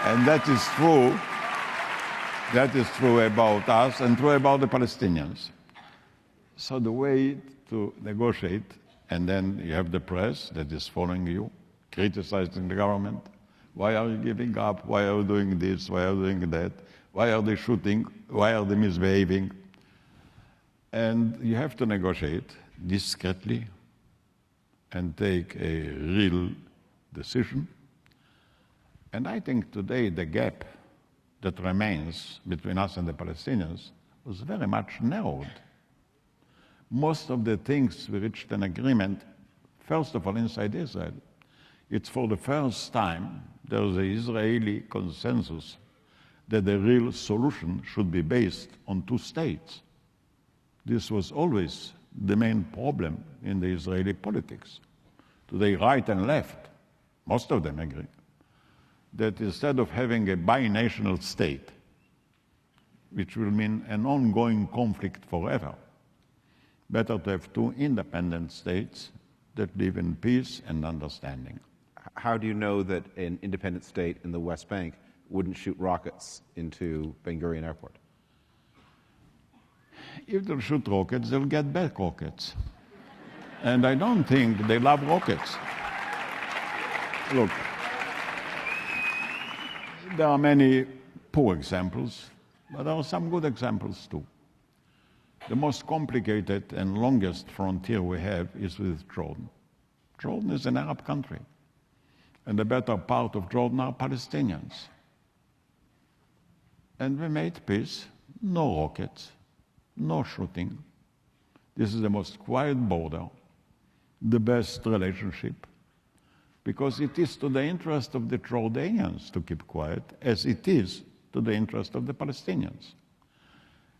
And that is true. That is true about us and true about the Palestinians. So the way to negotiate, and then you have the press that is following you, criticizing the government. Why are you giving up? Why are you doing this? Why are you doing that? Why are they shooting? Why are they misbehaving? And you have to negotiate discreetly and take a real decision. And I think today the gap that remains between us and the Palestinians was very much narrowed. Most of the things we reached an agreement, first of all, inside Israel. It's for the first time there is an Israeli consensus that the real solution should be based on two states. This was always the main problem in the Israeli politics. Today, right and left, most of them agree, that instead of having a binational state, which will mean an ongoing conflict forever, better to have two independent states that live in peace and understanding.
How do you know that an independent state in the West Bank wouldn't shoot rockets into Ben Gurion Airport?
If they'll shoot rockets, they'll get back rockets. And I don't think they love rockets. Look, there are many poor examples, but there are some good examples too. The most complicated and longest frontier we have is with Jordan. Jordan is an Arab country, and the better part of Jordan are Palestinians. And we made peace, no rockets, no shooting. This is the most quiet border, the best relationship, because it is to the interest of the Jordanians to keep quiet, as it is to the interest of the Palestinians.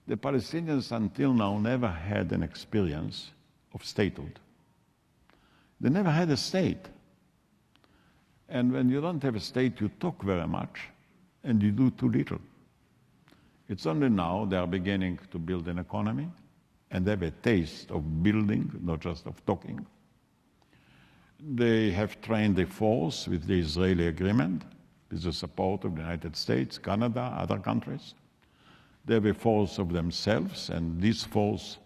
The Palestinians until now never had an experience of statehood. They never had a state. And when you don't have a state, you talk very much and you do too little. It's only now they are beginning to build an economy and they have a taste of building, not just of talking. They have trained a force with the Israeli agreement, with the support of the United States, Canada, other countries. They have a force of themselves, and this force,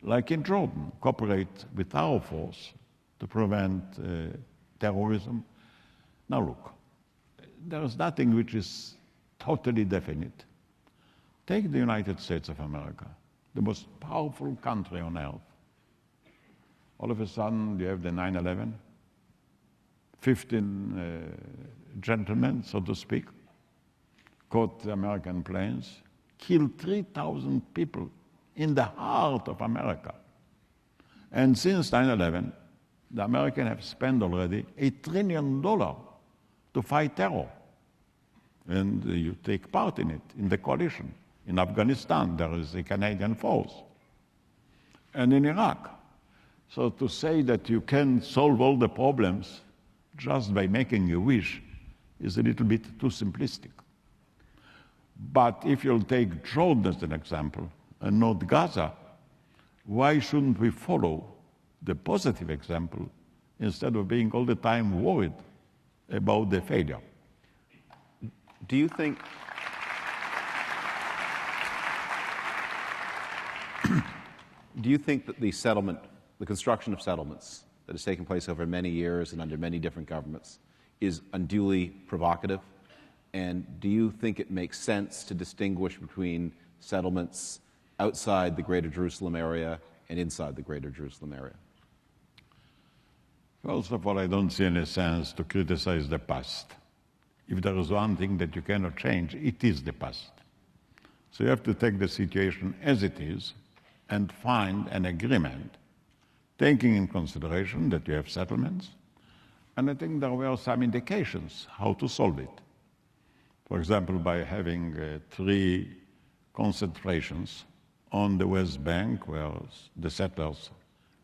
like in Jordan, cooperate with our force to prevent terrorism. Now look, there is nothing which is totally definite. Take the United States of America, the most powerful country on earth. All of a sudden, you have the 9/11, 15 gentlemen, so to speak, caught the American planes, killed 3,000 people in the heart of America. And since 9/11, the Americans have spent already $1 trillion to fight terror. And you take part in it, in the coalition. In Afghanistan, there is a Canadian force. And in Iraq. So to say that you can solve all the problems just by making a wish is a little bit too simplistic. But if you'll take Jordan as an example, and not Gaza, why shouldn't we follow the positive example instead of being all the time worried about the failure?
Do you think that the settlement, the construction of settlements that has taken place over many years and under many different governments is unduly provocative? And do you think it makes sense to distinguish between settlements outside the Greater Jerusalem area and inside the Greater Jerusalem area?
First of all, I don't see any sense to criticize the past. If there is one thing that you cannot change, it is the past. So you have to take the situation as it is and find an agreement, taking in consideration that you have settlements. And I think there were some indications how to solve it. For example, by having 3 concentrations on the West Bank where the settlers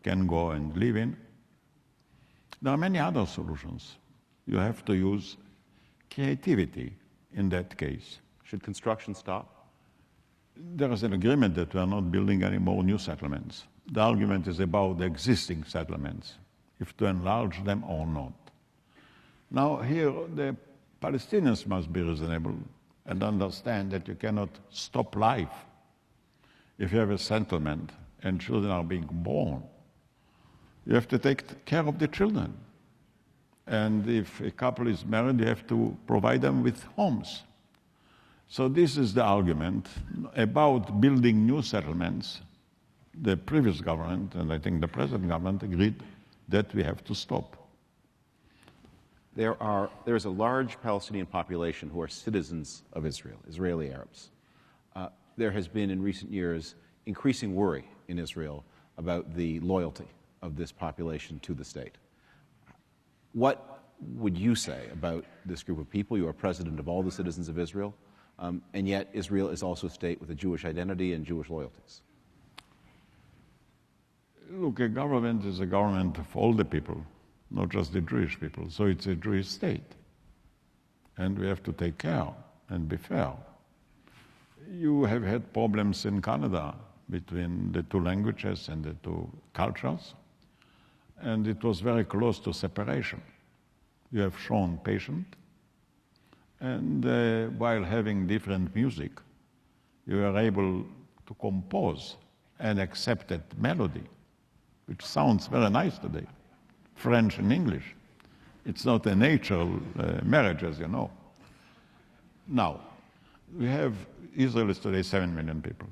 can go and live in. There are many other solutions. You have to use creativity in that case.
Should construction stop?
There is an agreement that we are not building any more new settlements. The argument is about the existing settlements, if to enlarge them or not. Now here, the Palestinians must be reasonable and understand that you cannot stop life. If you have a settlement and children are being born, You have to take care of the children. And if a couple is married, you have to provide them with homes. So this is the argument about building new settlements. The previous government, and I think the present government, agreed that we have to stop.
There is a large Palestinian population who are citizens of Israel, Israeli Arabs. There has been in recent years increasing worry in Israel about the loyalty of this population to the state. What would you say about this group of people? You are president of all the citizens of Israel, and yet Israel is also a state with a Jewish identity and Jewish loyalties.
Look, a government is a government of all the people, not just the Jewish people. So it's a Jewish state. And we have to take care and be fair. You have had problems in Canada between the two languages and the two cultures, and it was very close to separation. You have shown patience, and while having different music, you are able to compose an accepted melody, which sounds very nice today, French and English. It's not a natural marriage, as you know. Now, we have, Israel is today 7 million people.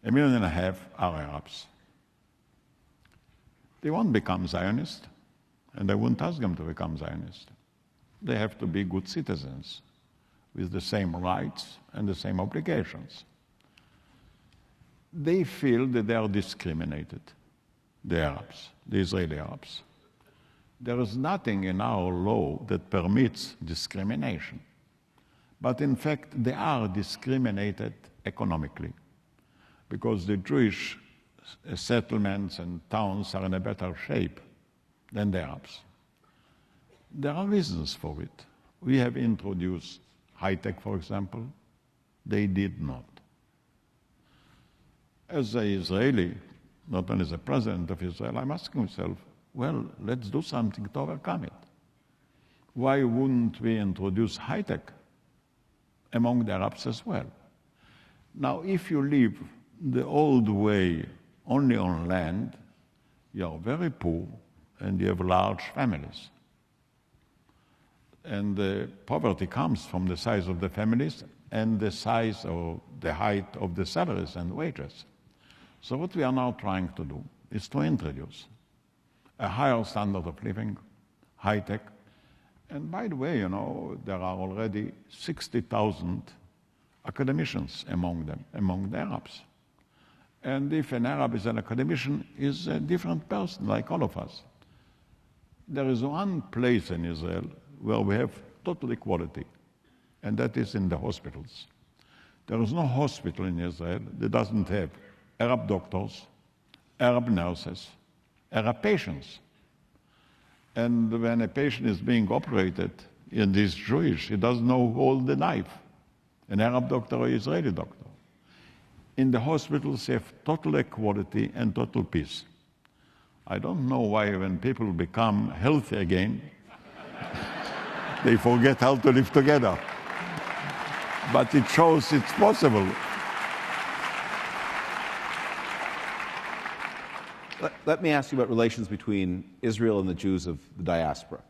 1.5 million are Arabs. They won't become Zionists, and I wouldn't ask them to become Zionists. They have to be good citizens with the same rights and the same obligations. They feel that they are discriminated, the Arabs, the Israeli Arabs. There is nothing in our law that permits discrimination. But in fact, they are discriminated economically because the Jewish settlements and towns are in a better shape than the Arabs. There are reasons for it. We have introduced high-tech, for example. They did not. As an Israeli, not only as a president of Israel, I'm asking myself, well, let's do something to overcome it. Why wouldn't we introduce high-tech among the Arabs as well? Now, if you live the old way only on land, you are very poor and you have large families. And the poverty comes from the size of the families and the size or the height of the salaries and wages. So what we are now trying to do is to introduce a higher standard of living, high-tech. And by the way, you know, there are already 60,000 academicians among them, among the Arabs. And if an Arab is an academician, is a different person, like all of us. There is one place in Israel where we have total equality, and that is in the hospitals. There is no hospital in Israel that doesn't have Arab doctors, Arab nurses, Arab patients. And when a patient is being operated and is Jewish, he doesn't know who holds the knife, an Arab doctor or Israeli doctor. In the hospitals, you have total equality and total peace. I don't know why when people become healthy again, they forget how to live together. But it shows it's possible.
Let me ask you about relations between Israel and the Jews of the diaspora.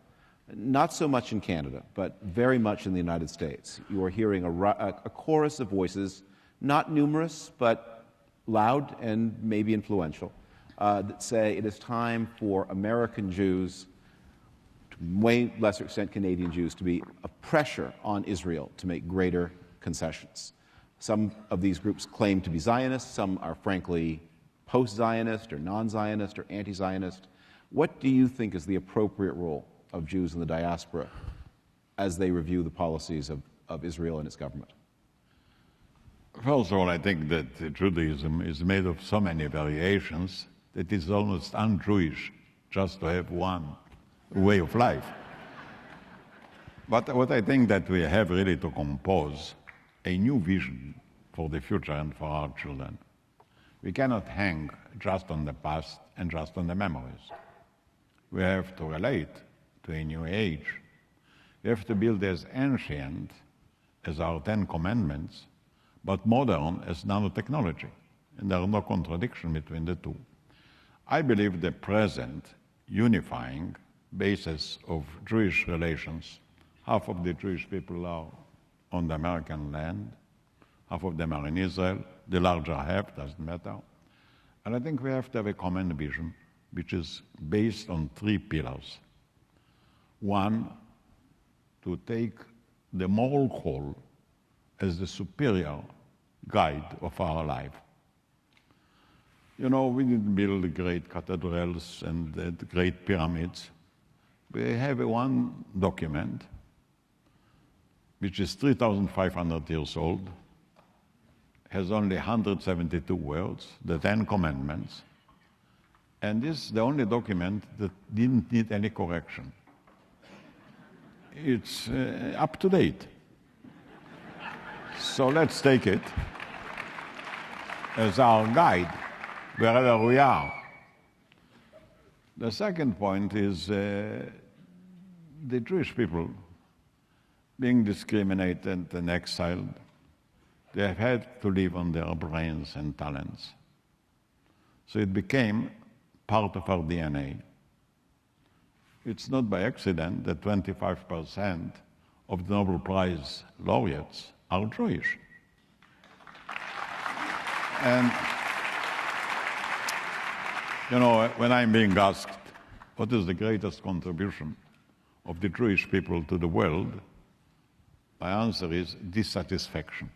Not so much in Canada, but very much in the United States. You are hearing a chorus of voices, not numerous, but loud and maybe influential, that say it is time for American Jews, to way lesser extent Canadian Jews, to be a pressure on Israel to make greater concessions. Some of these groups claim to be Zionists, some are frankly post-Zionist or non-Zionist or anti-Zionist. What do you think is the appropriate role of Jews in the diaspora as they review the policies of Israel and its government?
First of all, I think that Judaism is made of so many variations that it's almost un-Jewish just to have one way of life. But what I think that we have really to compose a new vision for the future and for our children. We cannot hang just on the past and just on the memories. We have to relate to a new age. We have to build as ancient as our 10 Commandments, but modern as nanotechnology. And there is no contradiction between the two. I believe the present unifying basis of Jewish relations, half of the Jewish people are on the American land, half of them are in Israel, the larger half, doesn't matter. And I think we have to have a common vision, which is based on 3 pillars. One, to take the moral code as the superior guide of our life. You know, we didn't build great cathedrals and great pyramids. We have one document which is 3,500 years old, has only 172 words, the 10 Commandments, and this is the only document that didn't need any correction. It's up to date. So let's take it as our guide wherever we are. The second point is the Jewish people being discriminated and exiled. They have had to live on their brains and talents. So it became part of our DNA. It's not by accident that 25% of the Nobel Prize laureates are Jewish. And, you know, when I'm being asked what is the greatest contribution of the Jewish people to the world, my answer is dissatisfaction.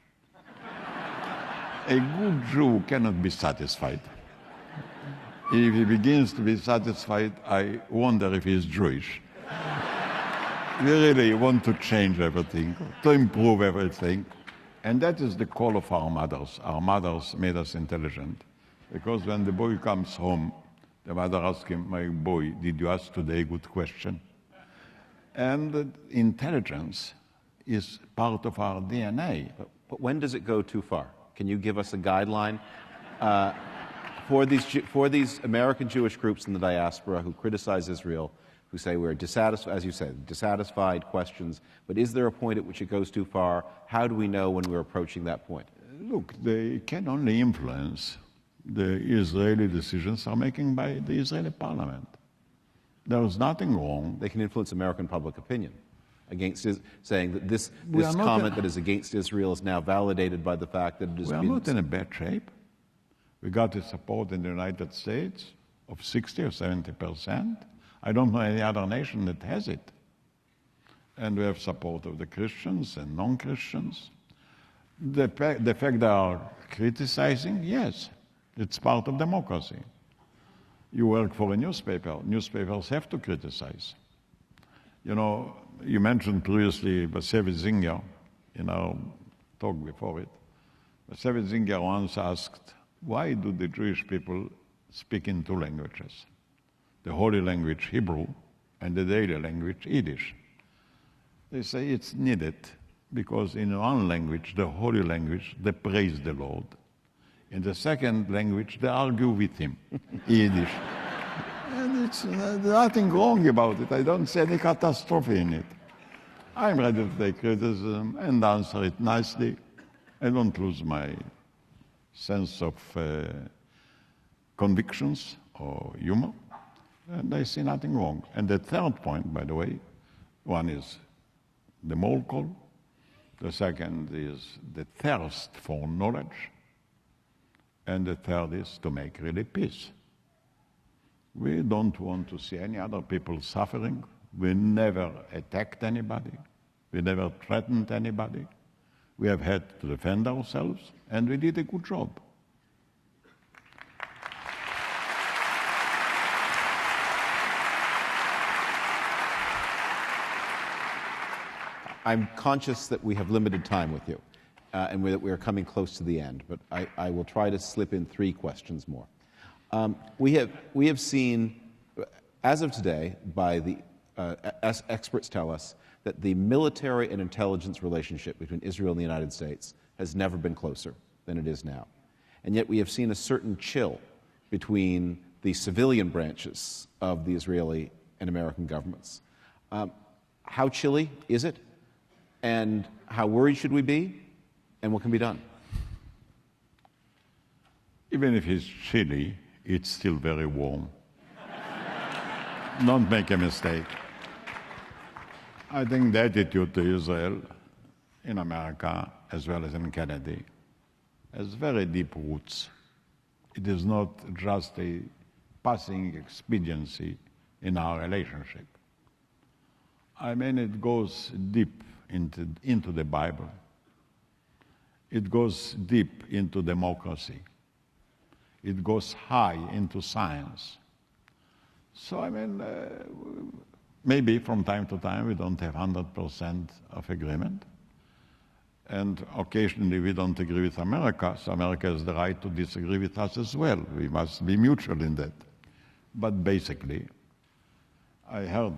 A good Jew cannot be satisfied. If he begins to be satisfied, I wonder if he's Jewish. We really want to change everything, to improve everything. And that is the call of our mothers. Our mothers made us intelligent. Because when the boy comes home, the mother asks him, "My boy, did you ask today a good question?" And intelligence is part of our DNA.
But when does it go too far? Can you give us a guideline for these American Jewish groups in the diaspora who criticize Israel, who say we're dissatisfied, as you said, dissatisfied questions, but is there a point at which it goes too far? How do we know when we're approaching that point?
Look, they can only influence the Israeli decisions are making by the Israeli parliament. There is nothing wrong.
They can influence American public opinion against saying that this comment that is against Israel is now validated by the fact that it has been...
We are not in a bad shape. We got the support in the United States of 60 or 70%. I don't know any other nation that has it. And we have support of the Christians and non-Christians. The fact they are criticizing, yes, it's part of democracy. You work for a newspaper. Newspapers have to criticize. You know, you mentioned previously Bashevis Singer in our talk before it. Bashevis Singer once asked, why do the Jewish people speak in 2 languages? The holy language Hebrew and the daily language Yiddish. They say it's needed because in one language, the holy language, they praise the Lord. In the second language, they argue with him, Yiddish. And it's nothing wrong about it. I don't see any catastrophe in it. I'm ready to take criticism and answer it nicely. I don't lose my sense of convictions or humor, and I see nothing wrong. And the third point, by the way, one is the moral call. The second is the thirst for knowledge. And the third is to make really peace. We don't want to see any other people suffering. We never attacked anybody. We never threatened anybody. We have had to defend ourselves, and we did a good job.
I'm conscious that we have limited time with you, and that we are coming close to the end, but I will try to slip in 3 questions more. We have seen, as of today, by the as experts tell us, that the military and intelligence relationship between Israel and the United States has never been closer than it is now. And yet we have seen a certain chill between the civilian branches of the Israeli and American governments. How chilly is it? And how worried should we be? And what can be done?
Even if it's chilly, it's still very warm. Don't make a mistake. I think the attitude to Israel in America, as well as in Kennedy, has very deep roots. It is not just a passing expediency in our relationship. I mean, it goes deep into the Bible. It goes deep into democracy. It goes high into science. So, I mean, maybe from time to time we don't have 100% of agreement. And occasionally we don't agree with America, so America has the right to disagree with us as well. We must be mutual in that. But basically, I heard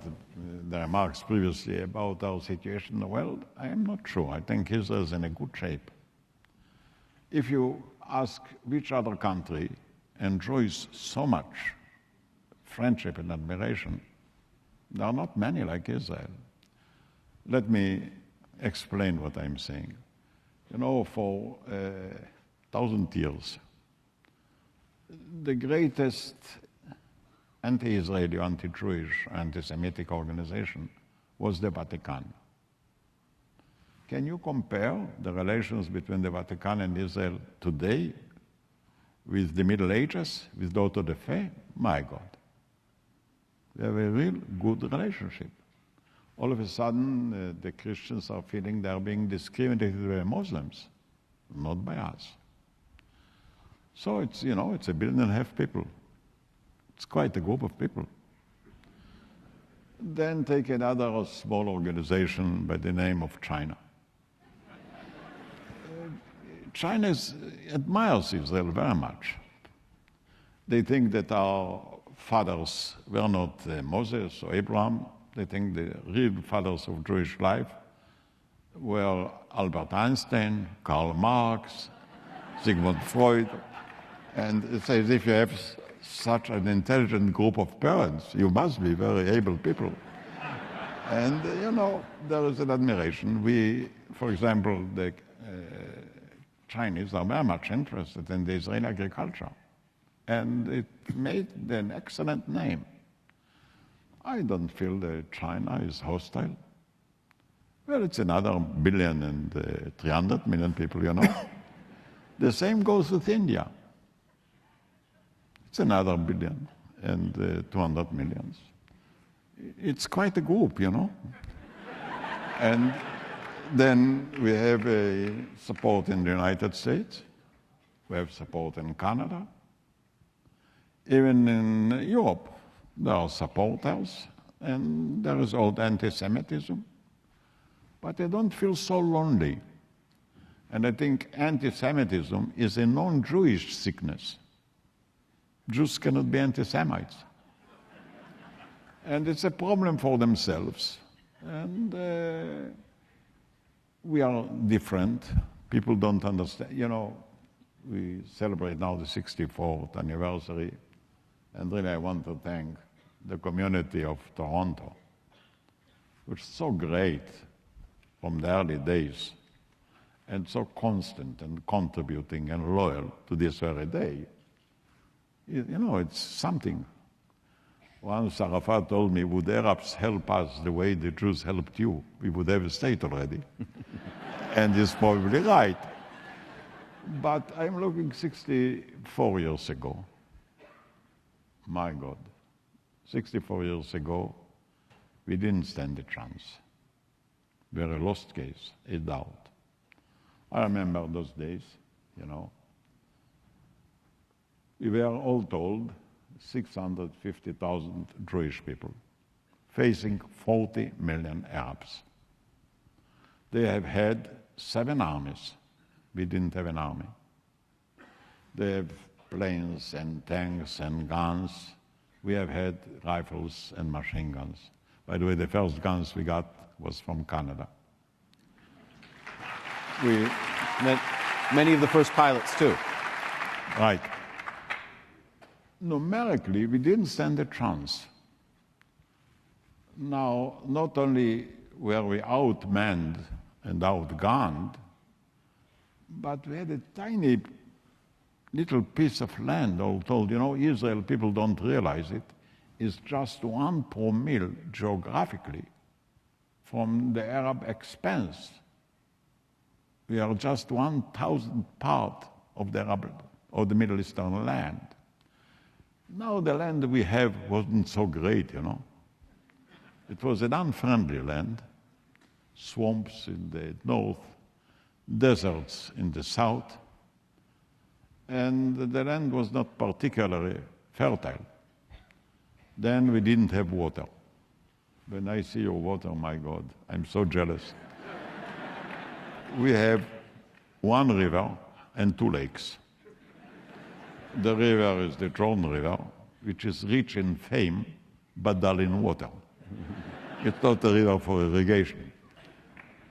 the remarks previously about our situation in the world. I am not sure. I think Israel is in a good shape. If you ask which other country enjoys so much friendship and admiration, there are not many like Israel. Let me explain what I'm saying. You know, for 1,000 years, the greatest anti-Israeli, anti-Jewish, anti-Semitic organization was the Vatican. Can you compare the relations between the Vatican and Israel today with the Middle Ages, with the Auto de Fe? My God. We have a real good relationship. All of a sudden, the Christians are feeling they are being discriminated by Muslims, not by us. So it's, you know, it's 1.5 billion people. It's quite a group of people. Then take another small organization by the name of China. China admires Israel very much. They think that our fathers were not Moses or Abraham. They think the real fathers of Jewish life were Albert Einstein, Karl Marx, Sigmund Freud. And it's as if you have such an intelligent group of parents. You must be very able people. And, you know, there is an admiration. We, for example, the Chinese are very much interested in the Israeli agriculture. And it made an excellent name. I don't feel that China is hostile. Well, it's another 1.3 billion people, you know. The same goes with India. It's another 1.2 billion. It's quite a group, you know. And then we have a support in the United States. We have support in Canada. Even in Europe, there are supporters, and there is old anti-Semitism. But I don't feel so lonely. And I think anti-Semitism is a non-Jewish sickness. Jews cannot be anti-Semites. And it's a problem for themselves. And we are different. People don't understand. You know, we celebrate now the 64th anniversary. And really I want to thank the community of Toronto, which is so great from the early days and so constant and contributing and loyal to this very day. You know, it's something. Once Arafat told me, would Arabs help us the way the Jews helped you? We would have a state already. And he's probably right. But I'm looking 64 years ago. My God. 64 years ago, we didn't stand a chance. We were a lost case, a doubt. I remember those days, you know. We were all told 650,000 Jewish people facing 40 million Arabs. They have had 7 armies. We didn't have an army. They have planes and tanks and guns. We have had rifles and machine guns. By the way, the first guns we got was from Canada.
We met many of the first pilots, too.
Right. Numerically, we didn't stand a chance. Now, not only were we outmanned and outgunned, but we had a tiny little piece of land, all told, Israel, people don't realize it, is just 1 promille geographically from the Arab expanse. We are just 1,000th part of the Arab or the Middle Eastern land. Now the land we have wasn't so great, It was an unfriendly land, swamps in the north, deserts in the south, and the land was not particularly fertile. Then we didn't have water. When I see your water, my God, I'm so jealous. We have 1 river and 2 lakes. The river is the Jordan River, which is rich in fame, but dull in water. It's not a river for irrigation.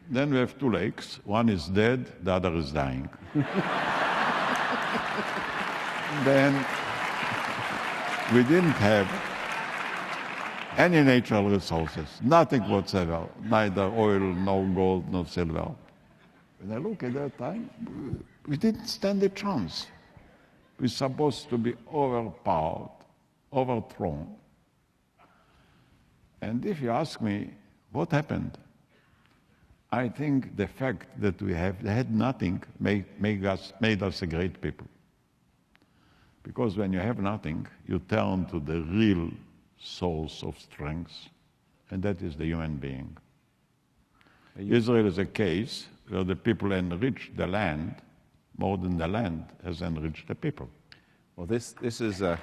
Then we have 2 lakes. One is dead, the other is dying. Then we didn't have any natural resources, nothing whatsoever, neither oil, no gold, no silver. When I look at that time, we didn't stand a chance. We're supposed to be overpowered, overthrown. And if you ask me what happened, I think the fact that we had nothing made us a great people. Because when you have nothing, you turn to the real source of strength, and that is the human being. Israel is a case where the people enrich the land more than the land has enriched the people.
Well, this is a...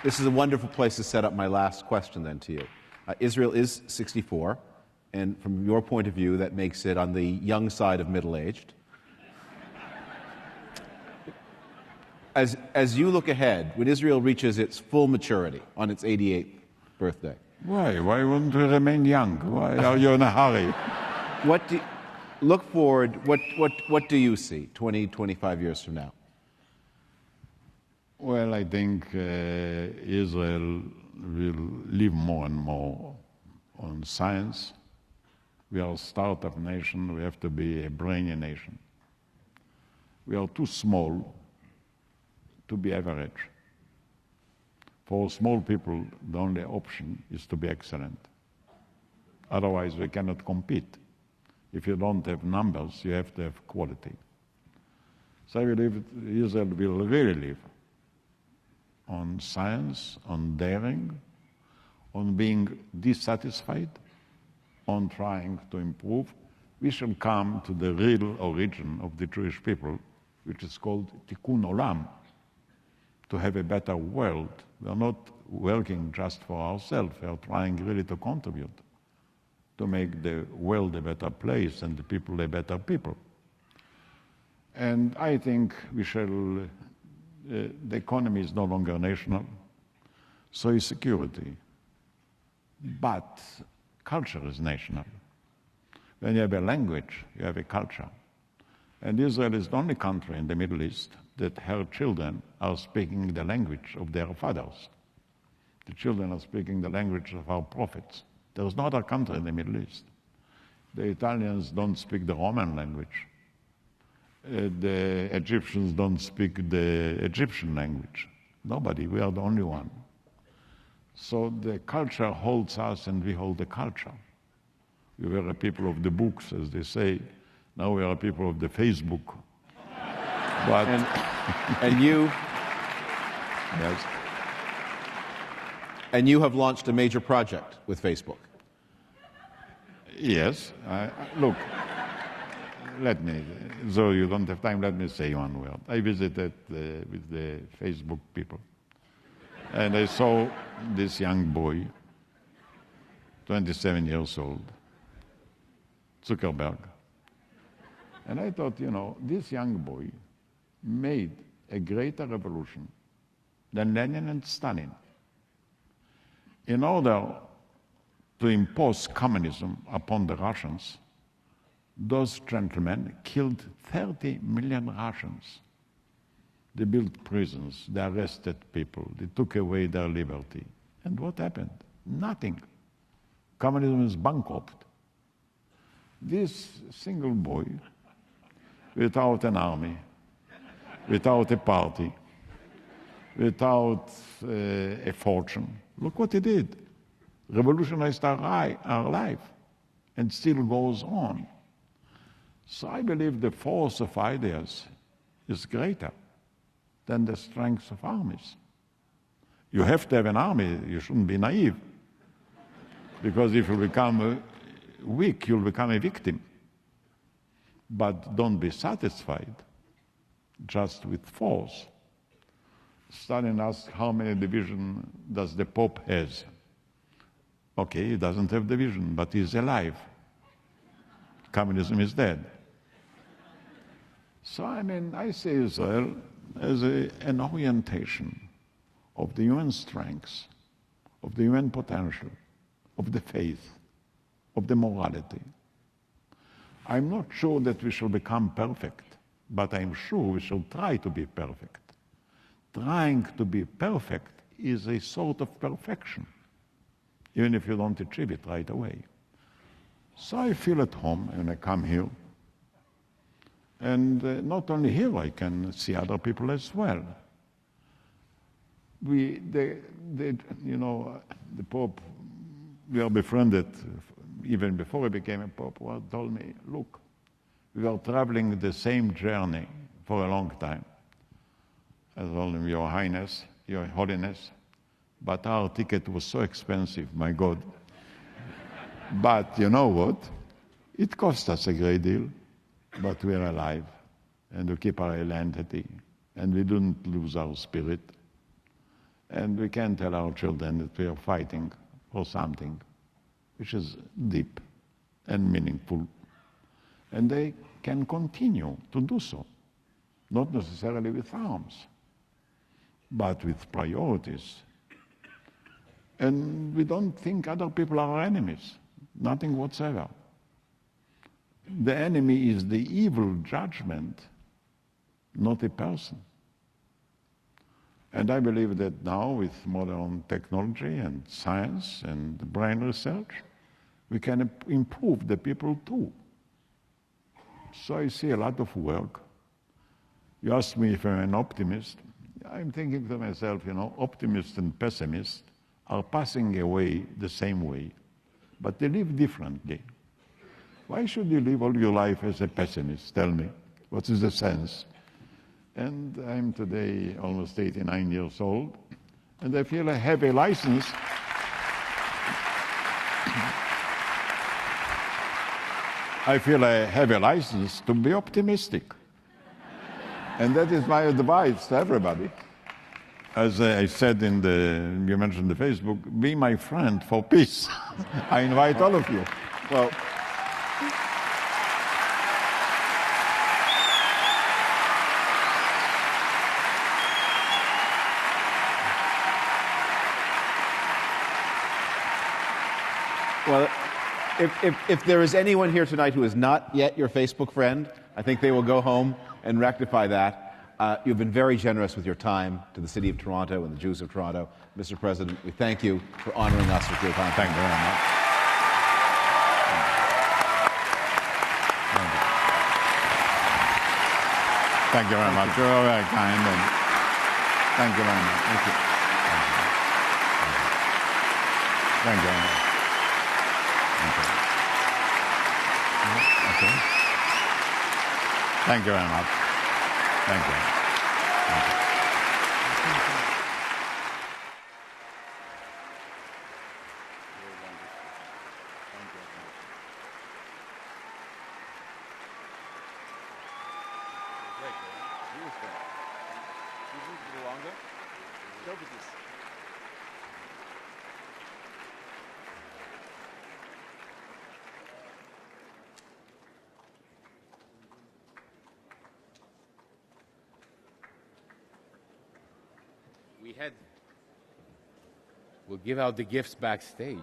This is a wonderful place to set up my last question then to you. Israel is 64, and from your point of view, that makes it on the young side of middle-aged. As you look ahead, when Israel reaches its full maturity on its 88th birthday,
Why? Why wouldn't we remain young? Why are you in a hurry?
Look forward, what do you see 20, 25 years from now?
Well, I think Israel will live more and more on science. We are a startup nation. We have to be a brainy nation. We are too small to be average. For small people, the only option is to be excellent. Otherwise, we cannot compete. If you don't have numbers, you have to have quality. So I believe Israel will really live on science, on daring, on being dissatisfied, on trying to improve. We shall come to the real origin of the Jewish people, which is called Tikkun Olam, to have a better world. We are not working just for ourselves. We are trying really to contribute to make the world a better place and the people a better people. And I think we shall, the economy is no longer national, so is security. But culture is national. When you have a language, you have a culture. And Israel is the only country in the Middle East that her children are speaking the language of their fathers. The children are speaking the language of our prophets. There is no other country in the Middle East. The Italians don't speak the Roman language. The Egyptians don't speak the Egyptian language. Nobody, we are the only one. So the culture holds us and we hold the culture. We were a people of the books, as they say. Now we are a people of the Facebook. But
and you,
yes.
And you have launched a major project with Facebook.
Yes. Look, let me, though you don't have time, let me say one word. I visited with the Facebook people, and I saw this young boy, 27 years old, Zuckerberg. And I thought, this young boy made a greater revolution than Lenin and Stalin. In order to impose communism upon the Russians, those gentlemen killed 30 million Russians. They built prisons, they arrested people, they took away their liberty. And what happened? Nothing. Communism is bankrupt. This single boy, without an army, without a party, without a fortune, look what he did. Revolutionized our life, and still goes on. So I believe the force of ideas is greater than the strength of armies. You have to have an army. You shouldn't be naive. Because if you become weak, you'll become a victim. But don't be satisfied just with force. Stalin asked, how many divisions does the Pope has? Okay, he doesn't have division, but he's alive. Communism is dead. So, I see Israel as an orientation of the human strengths, of the human potential, of the faith, of the morality. I'm not sure that we shall become perfect, but I'm sure we shall try to be perfect. Trying to be perfect is a sort of perfection, even if you don't achieve it right away. So I feel at home when I come here. And not only here, I can see other people as well. The Pope, we are befriended even before he became a Pope, told me, look, we are traveling the same journey for a long time. I told him, Your Highness, Your Holiness, but our ticket was so expensive, my God. But you know what? It cost us a great deal, but we're alive, and we keep our identity, and we don't lose our spirit. And we can tell our children that we are fighting for something which is deep and meaningful. And they can continue to do so, not necessarily with arms, but with priorities. And we don't think other people are enemies, nothing whatsoever. The enemy is the evil judgment, not a person. And I believe that now, with modern technology and science and brain research, we can improve the people too. So I see a lot of work. You asked me if I'm an optimist. I'm thinking to myself, optimists and pessimists are passing away the same way, but they live differently. Why should you live all your life as a pessimist? Tell me. What is the sense? And I'm today almost 89 years old, and I feel I have a license. I feel I have a license to be optimistic. And that is my advice to everybody. As I said you mentioned the Facebook, be my friend for peace. I invite all of you.
Well, if there is anyone here tonight who is not yet your Facebook friend, I think they will go home and rectify that. You've been very generous with your time to the City of Toronto and the Jews of Toronto. Mr. President, we thank you for honoring us with your time.
Thank you very much. Thank you very much. You're very kind. And thank you very much. Thank you. Thank you very much. Okay. Thank you very much. Thank you. Thank you.
We'll give out the gifts backstage.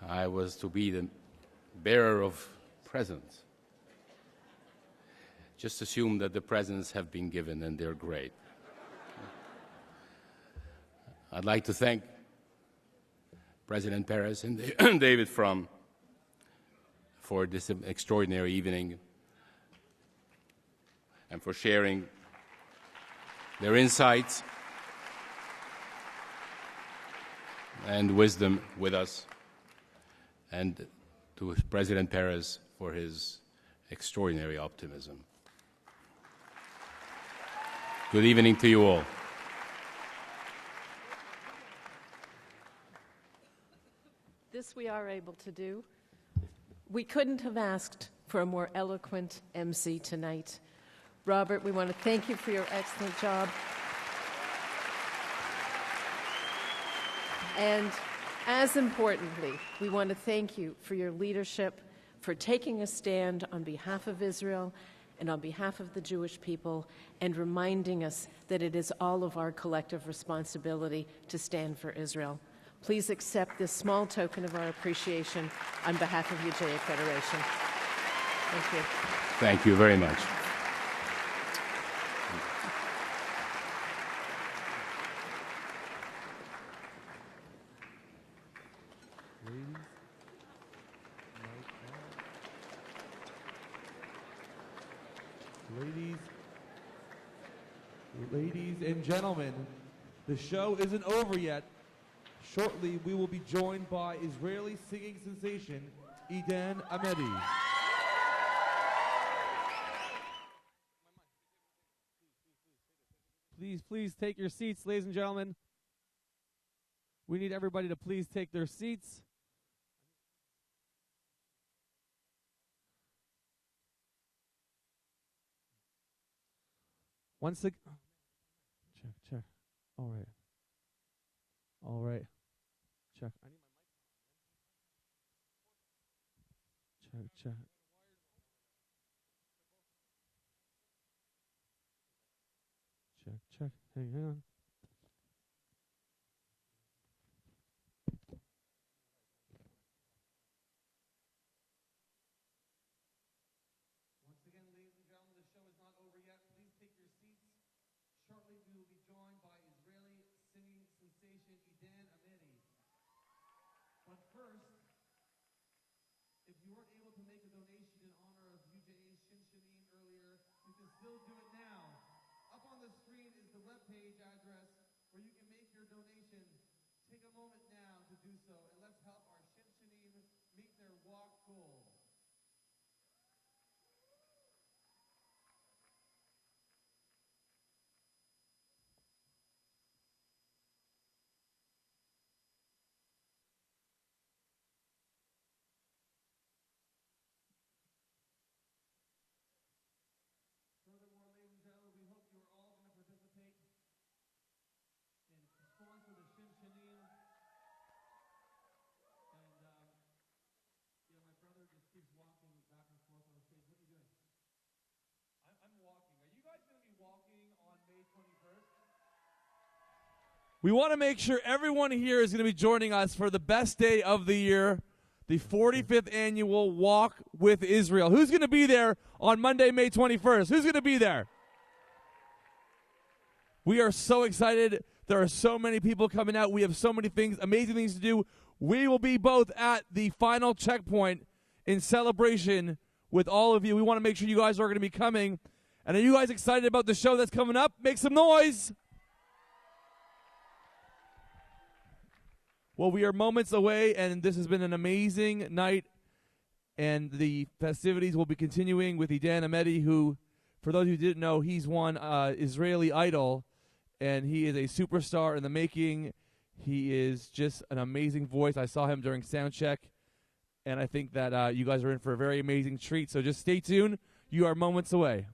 I was to be the bearer of presents. Just assume that the presents have been given and they're great. I'd like to thank President Peres and David from for this extraordinary evening and for sharing their insights and wisdom with us, and to President Peres for his extraordinary optimism. Good evening to you all.
This we are able to do. We couldn't have asked for a more eloquent MC tonight. Robert, we want to thank you for your excellent job. And as importantly, we want to thank you for your leadership, for taking a stand on behalf of Israel and on behalf of the Jewish people, and reminding us that it is all of our collective responsibility to stand for Israel. Please accept this small token of our appreciation on behalf of UJA Federation. Thank you.
Thank you very much.
Ladies and gentlemen, the show isn't over yet. Shortly, we will be joined by Israeli singing sensation Eden Amedi. Please take your seats, ladies and gentlemen. We need everybody to please take their seats. Once again, check. All right. Check. I need my mic. Check. Check. Hang on. Once again, ladies and gentlemen, the show is not over yet. Please take your seats. Shortly, we will be joined by Israeli singing sensation Eden Amedi. But first, if you weren't able to make a donation in honor of UJA's Shin Shanin earlier, you can still do it now. Up on the screen is the webpage address where you can make your donation. Take a moment now to do so, and let's help our Shin Shanin meet their walk goal. Furthermore, ladies and gentlemen, we hope you are all going to participate and sponsor the Shin Shanin. And my brother just keeps walking back and forth on the stage. What are you doing? I'm walking. Are you guys going to be walking on May 21st? We want to make sure everyone here is going to be joining us for the best day of the year, the 45th annual Walk with Israel. Who's going to be there on Monday, May 21st? Who's going to be there? We are so excited. There are so many people coming out. We have so many things, amazing things to do. We will be both at the final checkpoint in celebration with all of you. We want to make sure you guys are going to be coming. And are you guys excited about the show that's coming up? Make some noise. Well, we are moments away, and this has been an amazing night. And the festivities will be continuing with Eden Amedi, who, for those who didn't know, he's won Israeli Idol, and he is a superstar in the making. He is just an amazing voice. I saw him during soundcheck, and I think that you guys are in for a very amazing treat. So just stay tuned. You are moments away.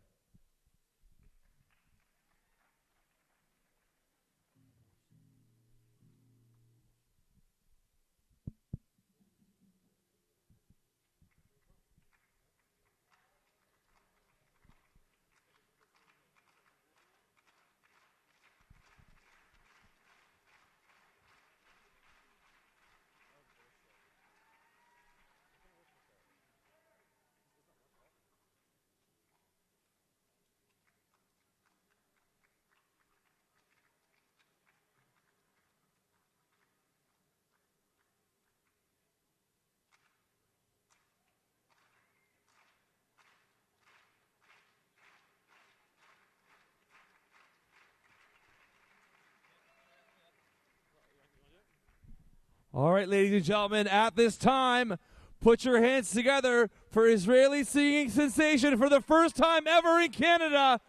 All right, ladies and gentlemen, at this time, put your hands together for Israeli singing sensation for the first time ever in Canada.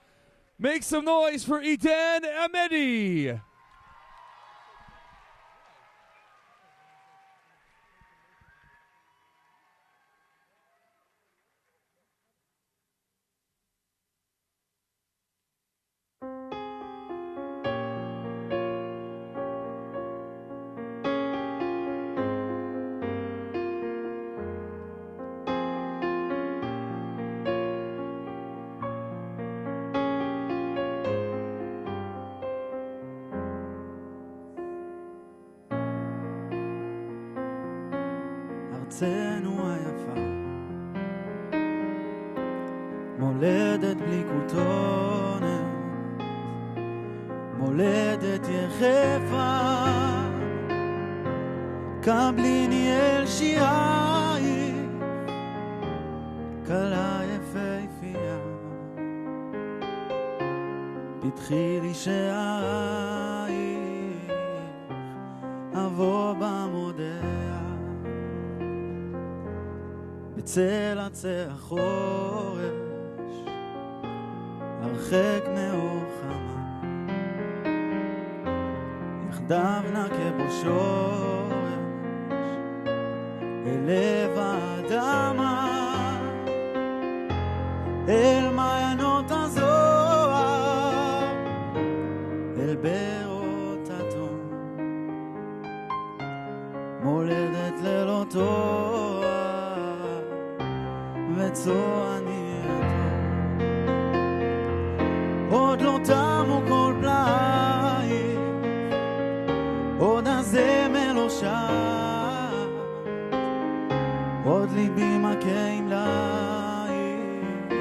Make some noise for Eden Amedi.
ארצנו היפה, מולדת בלי כותונת, מולדת יחפה, קבליני אל שירייך, כלה יפהפייה, פתחי לי שערייך, אבוא במודע, בצל עצי החורש, הרחק מאור חמה, יחדיו נקה בו שורש, אל לב האדמה, אל מעיינות הזוהר, אל בארות התום, מולדת ללא תואר, וצוענייתו. עוד לא תמו כל פלאייך, עוד הזמר לא שר, עוד ליבי מכה עם לייך,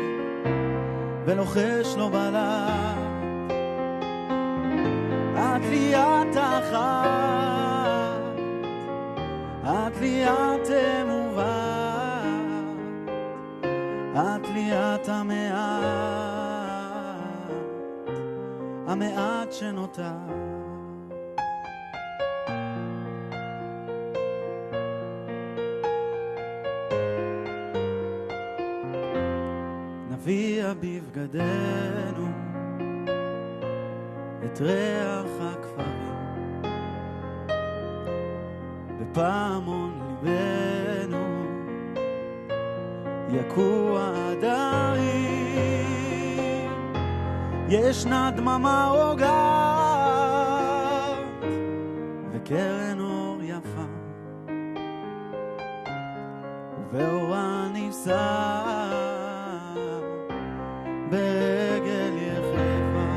ולוחש לו בלב, את לי את אחת, את לי את אמובה, את לי את המעט שנותר. נביע בבגדנו את ריח הכפרים, בפעמון ליבנו יקוע עדיין, ישנה דממה רוגעת וקרן אור יפה, ובאורה נפסע ברגל יחפה.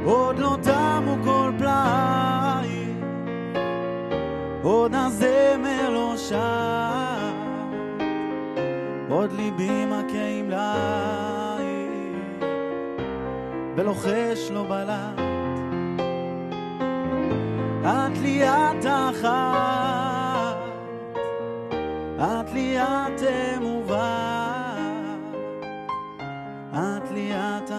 עוד לא תמו כל פלאייך, עוד הזמר לא שר, עוד ליבי מכה עם לייך, ולוחש לו בלט, את לי את אחת, את לי את אמובה, את לי את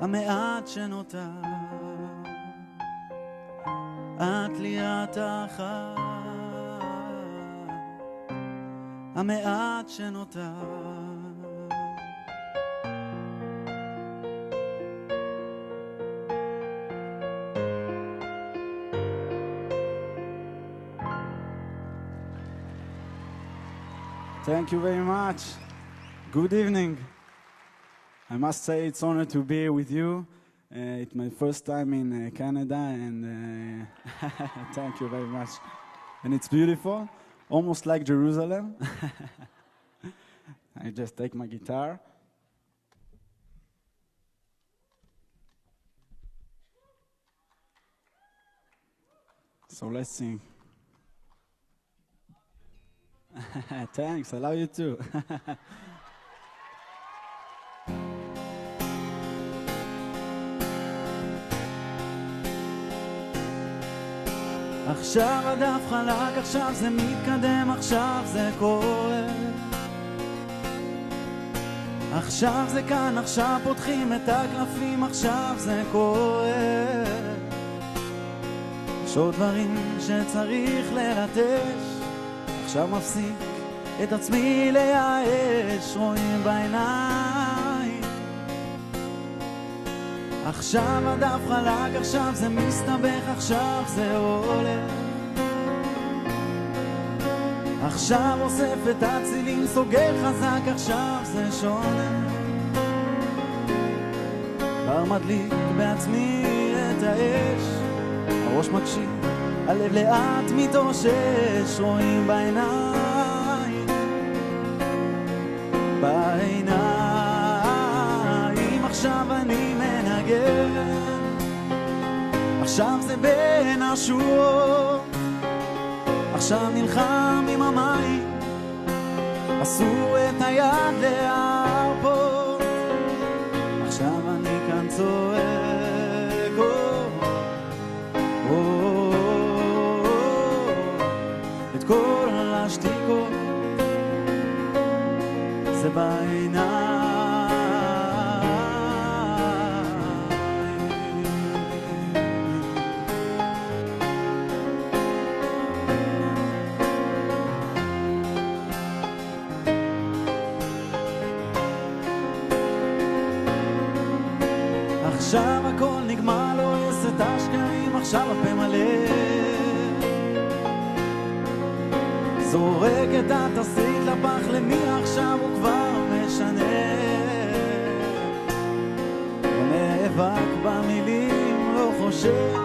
המעט שנותר, את לי את אחת, המעט שנותר.
Thank you very much. Good evening. I must say it's an honor to be here with you. It's my first time in Canada, and thank you very much. And it's beautiful, almost like Jerusalem. I just take my guitar. So let's sing. Thanks, I love you too.
עכשיו הדף חלק, עכשיו זה מתקדם, עכשיו זה קורה. עכשיו זה כאן, עכשיו פותחים את הקלפים, עכשיו זה קורה. יש עוד דברים שצריך ללטש, עכשיו מפסיק את עצמי לייאש, רואים בעיניים. עכשיו הדף חלק, עכשיו זה מסתבך, עכשיו זה הולך. עכשיו אוסף את הצילים, סוגר חזק, עכשיו זה שונה. כבר מדליק בעצמי את האש, הראש מקשיב, הלב לאט מתאושש, רואים בעיניים, בעיניים. עכשיו אני מנגן, עכשיו זה בין השורות, עכשיו נלחם עם המים, עשו את היד להרפות, עכשיו אני כאן צועק, את כל השתיקות זה בעיניים. עכשיו הכל נגמר, לא יעשה את השקעים, עכשיו הפה מלא, זורק את התסריט לפח, למי עכשיו הוא כבר משנה, נאבק במילים, לא חושש,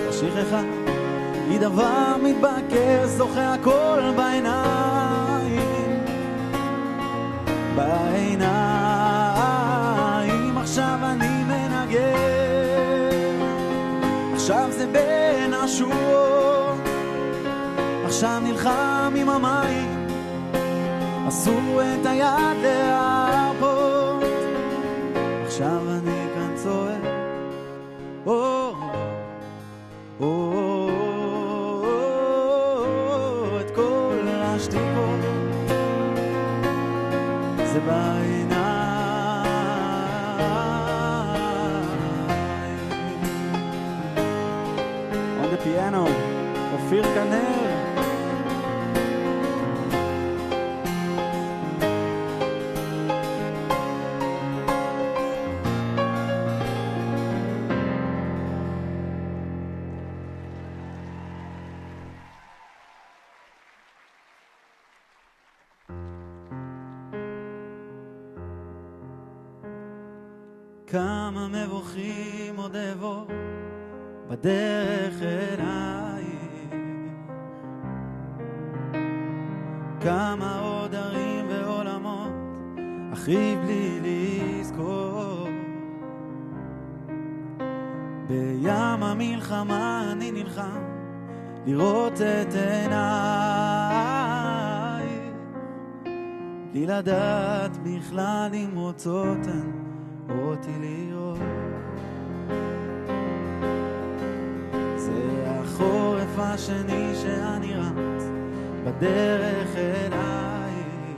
תשיך אחד, היא דבר מתבקש, זוכה הכל בעיניים, בעיניים. עכשיו אני מנגן, עכשיו זה בין השורות, עכשיו נלחם עם המים, עשו את היד להרפות, עכשיו אני כאן צועק, את כל השתיקות זה בעיניים. On the piano, אופיר כנר. כמה מבוכים עוד אבוא בדרך אלייך, כמה עוד ערים ועולמות אחי בלי לזכור, בים המלחמה אני נלחם לראות את עינייך, בלי לדעת בכלל אם רוצות הן אותי לראות. זה החורף השני שאני רץ בדרך אלייך,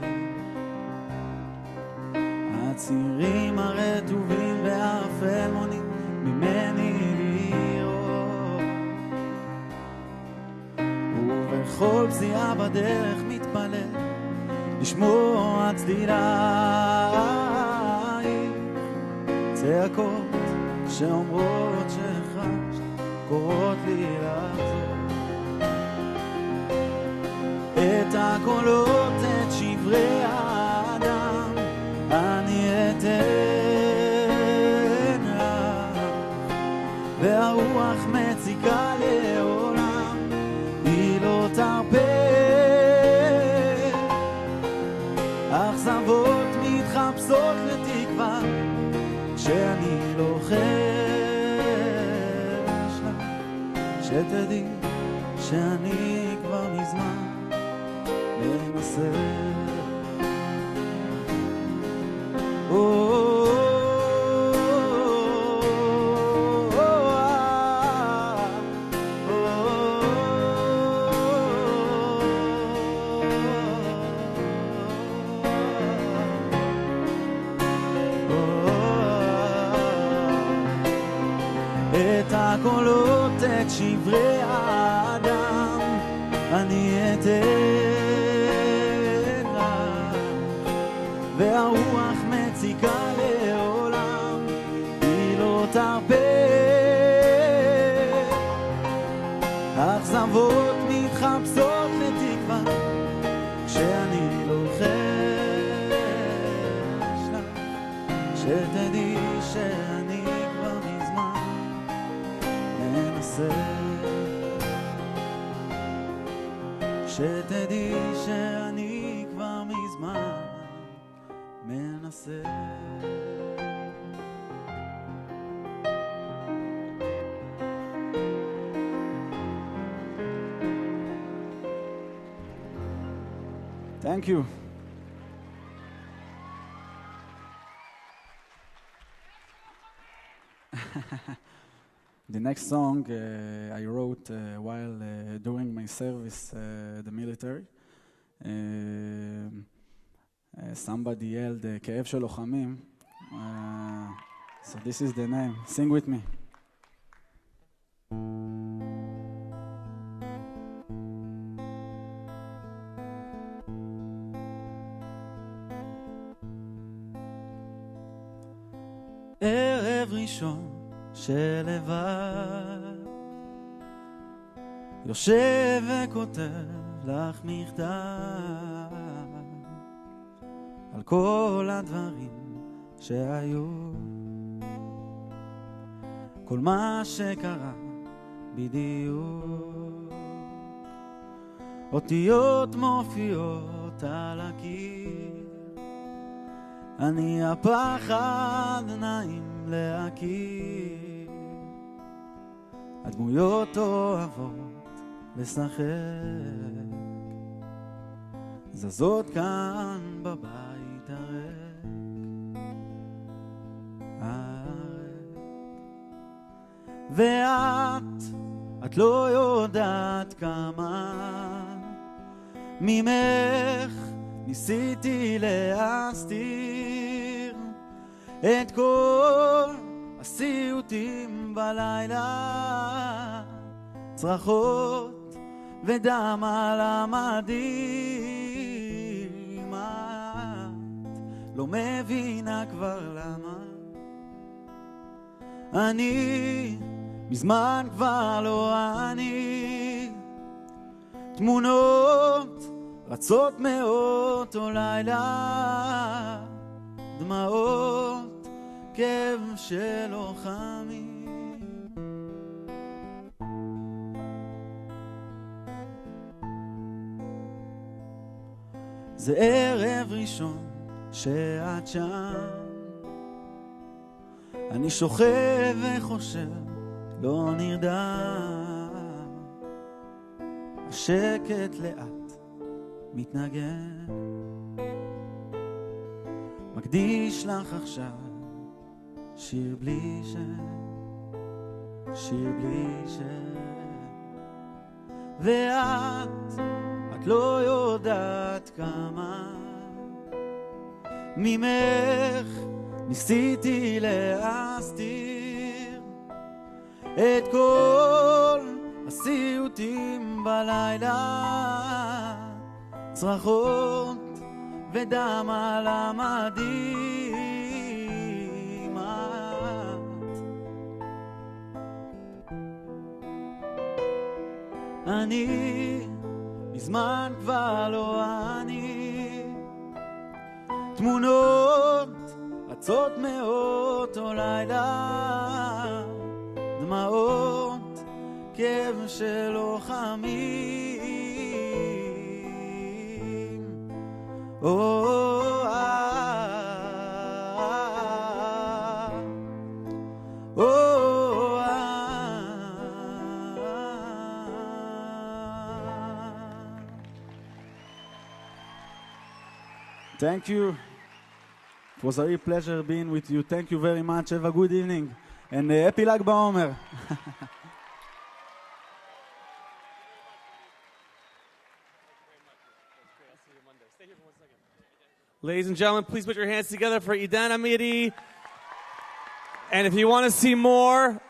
הצירים הרטובים והאפל מונים ממני לראות, ובכל פסיעה בדרך מתפלל לשמוע צלילייך, צעקות שאומרות שחשת קוראות לי לחזור, את הקולות, את שברי האדם אני אתן לך, והרוח מציקה לעולם היא לא תרפה, אכזבות מתחפשות לתקווה שאני לוחש לך, שתדעי שאני כבר מזמן מנסה. את שברי האדם אני אתן לך, והרוח מציקה לעולם היא לא תרפה. האכזבות מתחפשות לתקווה כשאני לוחש לך, שתדעי שאני כבר מזמן מנסה, שתדעי שאני כבר מזמן מנסה.
Thank you. The next song I wrote while during my service the military. Somebody yelled כאב של לוחמים. So this is the name. Sing with me.
ערב ראשון שלבד יושב וכותב לך מכתב על כל הדברים שהיו, כל מה שקרה בדיוק, אותיות מופיעות על הקיר, אני הפחד נעים להכיר, הדמויות אוהבות לשחק, זזות כאן בבית הריק, ואת לא יודעת כמה ממך ניסיתי להסתיר את כל הסיוטים בלילה, צרחות ודם על המדים, את לא מבינה כבר למה אני מזמן כבר לא אני, תמונות רצות מאותו לילה, דמעות כאב של לוחמים, זה ערב ראשון שאת שם, אני שוכב וחושב לא נרדם, השקט לאט מתנגן, מקדיש לך עכשיו שיר בלי שם, שיר בלי שם, ואת לא יודעת כמה ממך ניסיתי להסתיר את כל הסיוטים בלילה, צרחות ודם על המדים, אני מזמן כבר לא אני, תמונות רצות מאותו לילה, דמעות כאב של לוחמים,
Thank you. It was a real pleasure being with you. Thank you very much. Have a good evening. And happy Lag BaOmer.
Ladies and gentlemen, please put your hands together for Idan Amiri. And if you want to see more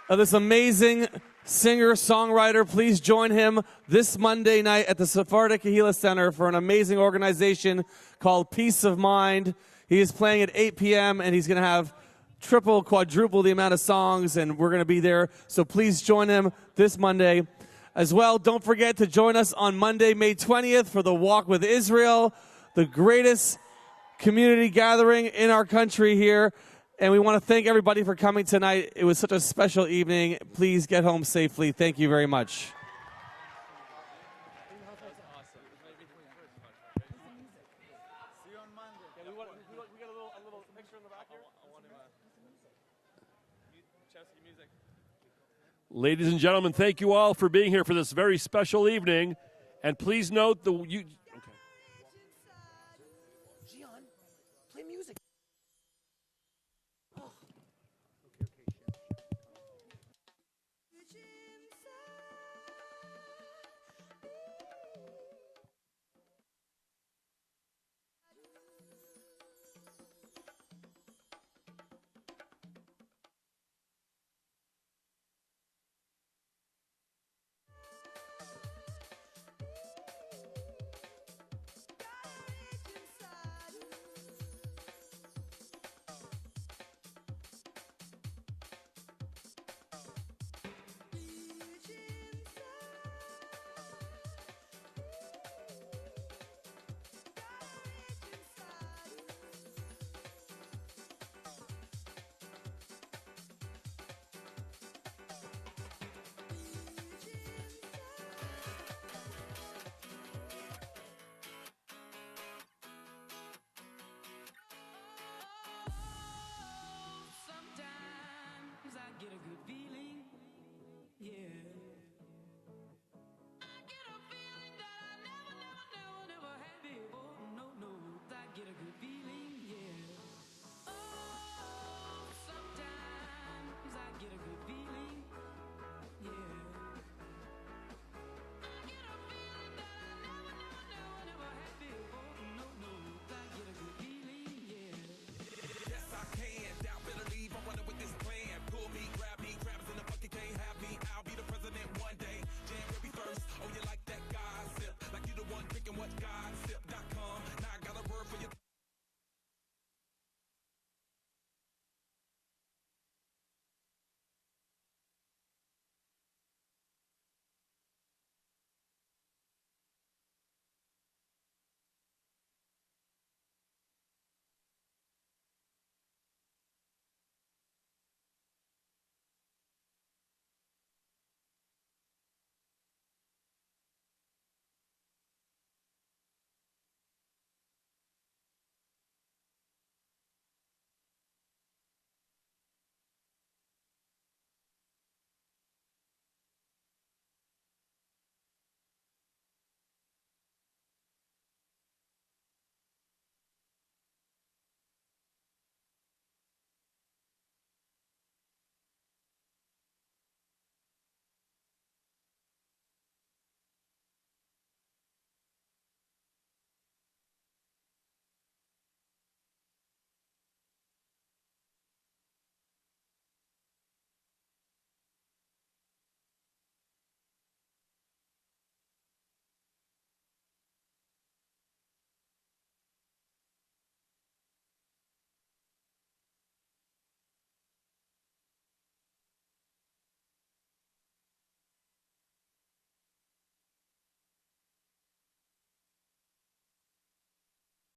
of this amazing singer, songwriter. Please join him this Monday night at the Sephardic Kahila Center for an amazing organization called Peace of Mind. He is playing at 8 p.m. and he's going to have triple, quadruple the amount of songs, and we're going to be there. So please join him this Monday. As well, don't forget to join us on Monday, May 20th for the Walk with Israel, the greatest community gathering in our country here. And we want to thank everybody for coming tonight. It was such a special evening. Please get home safely. Thank you very much.
Ladies and gentlemen, thank you all for being here for this very special evening. And please note the... Gian, play music.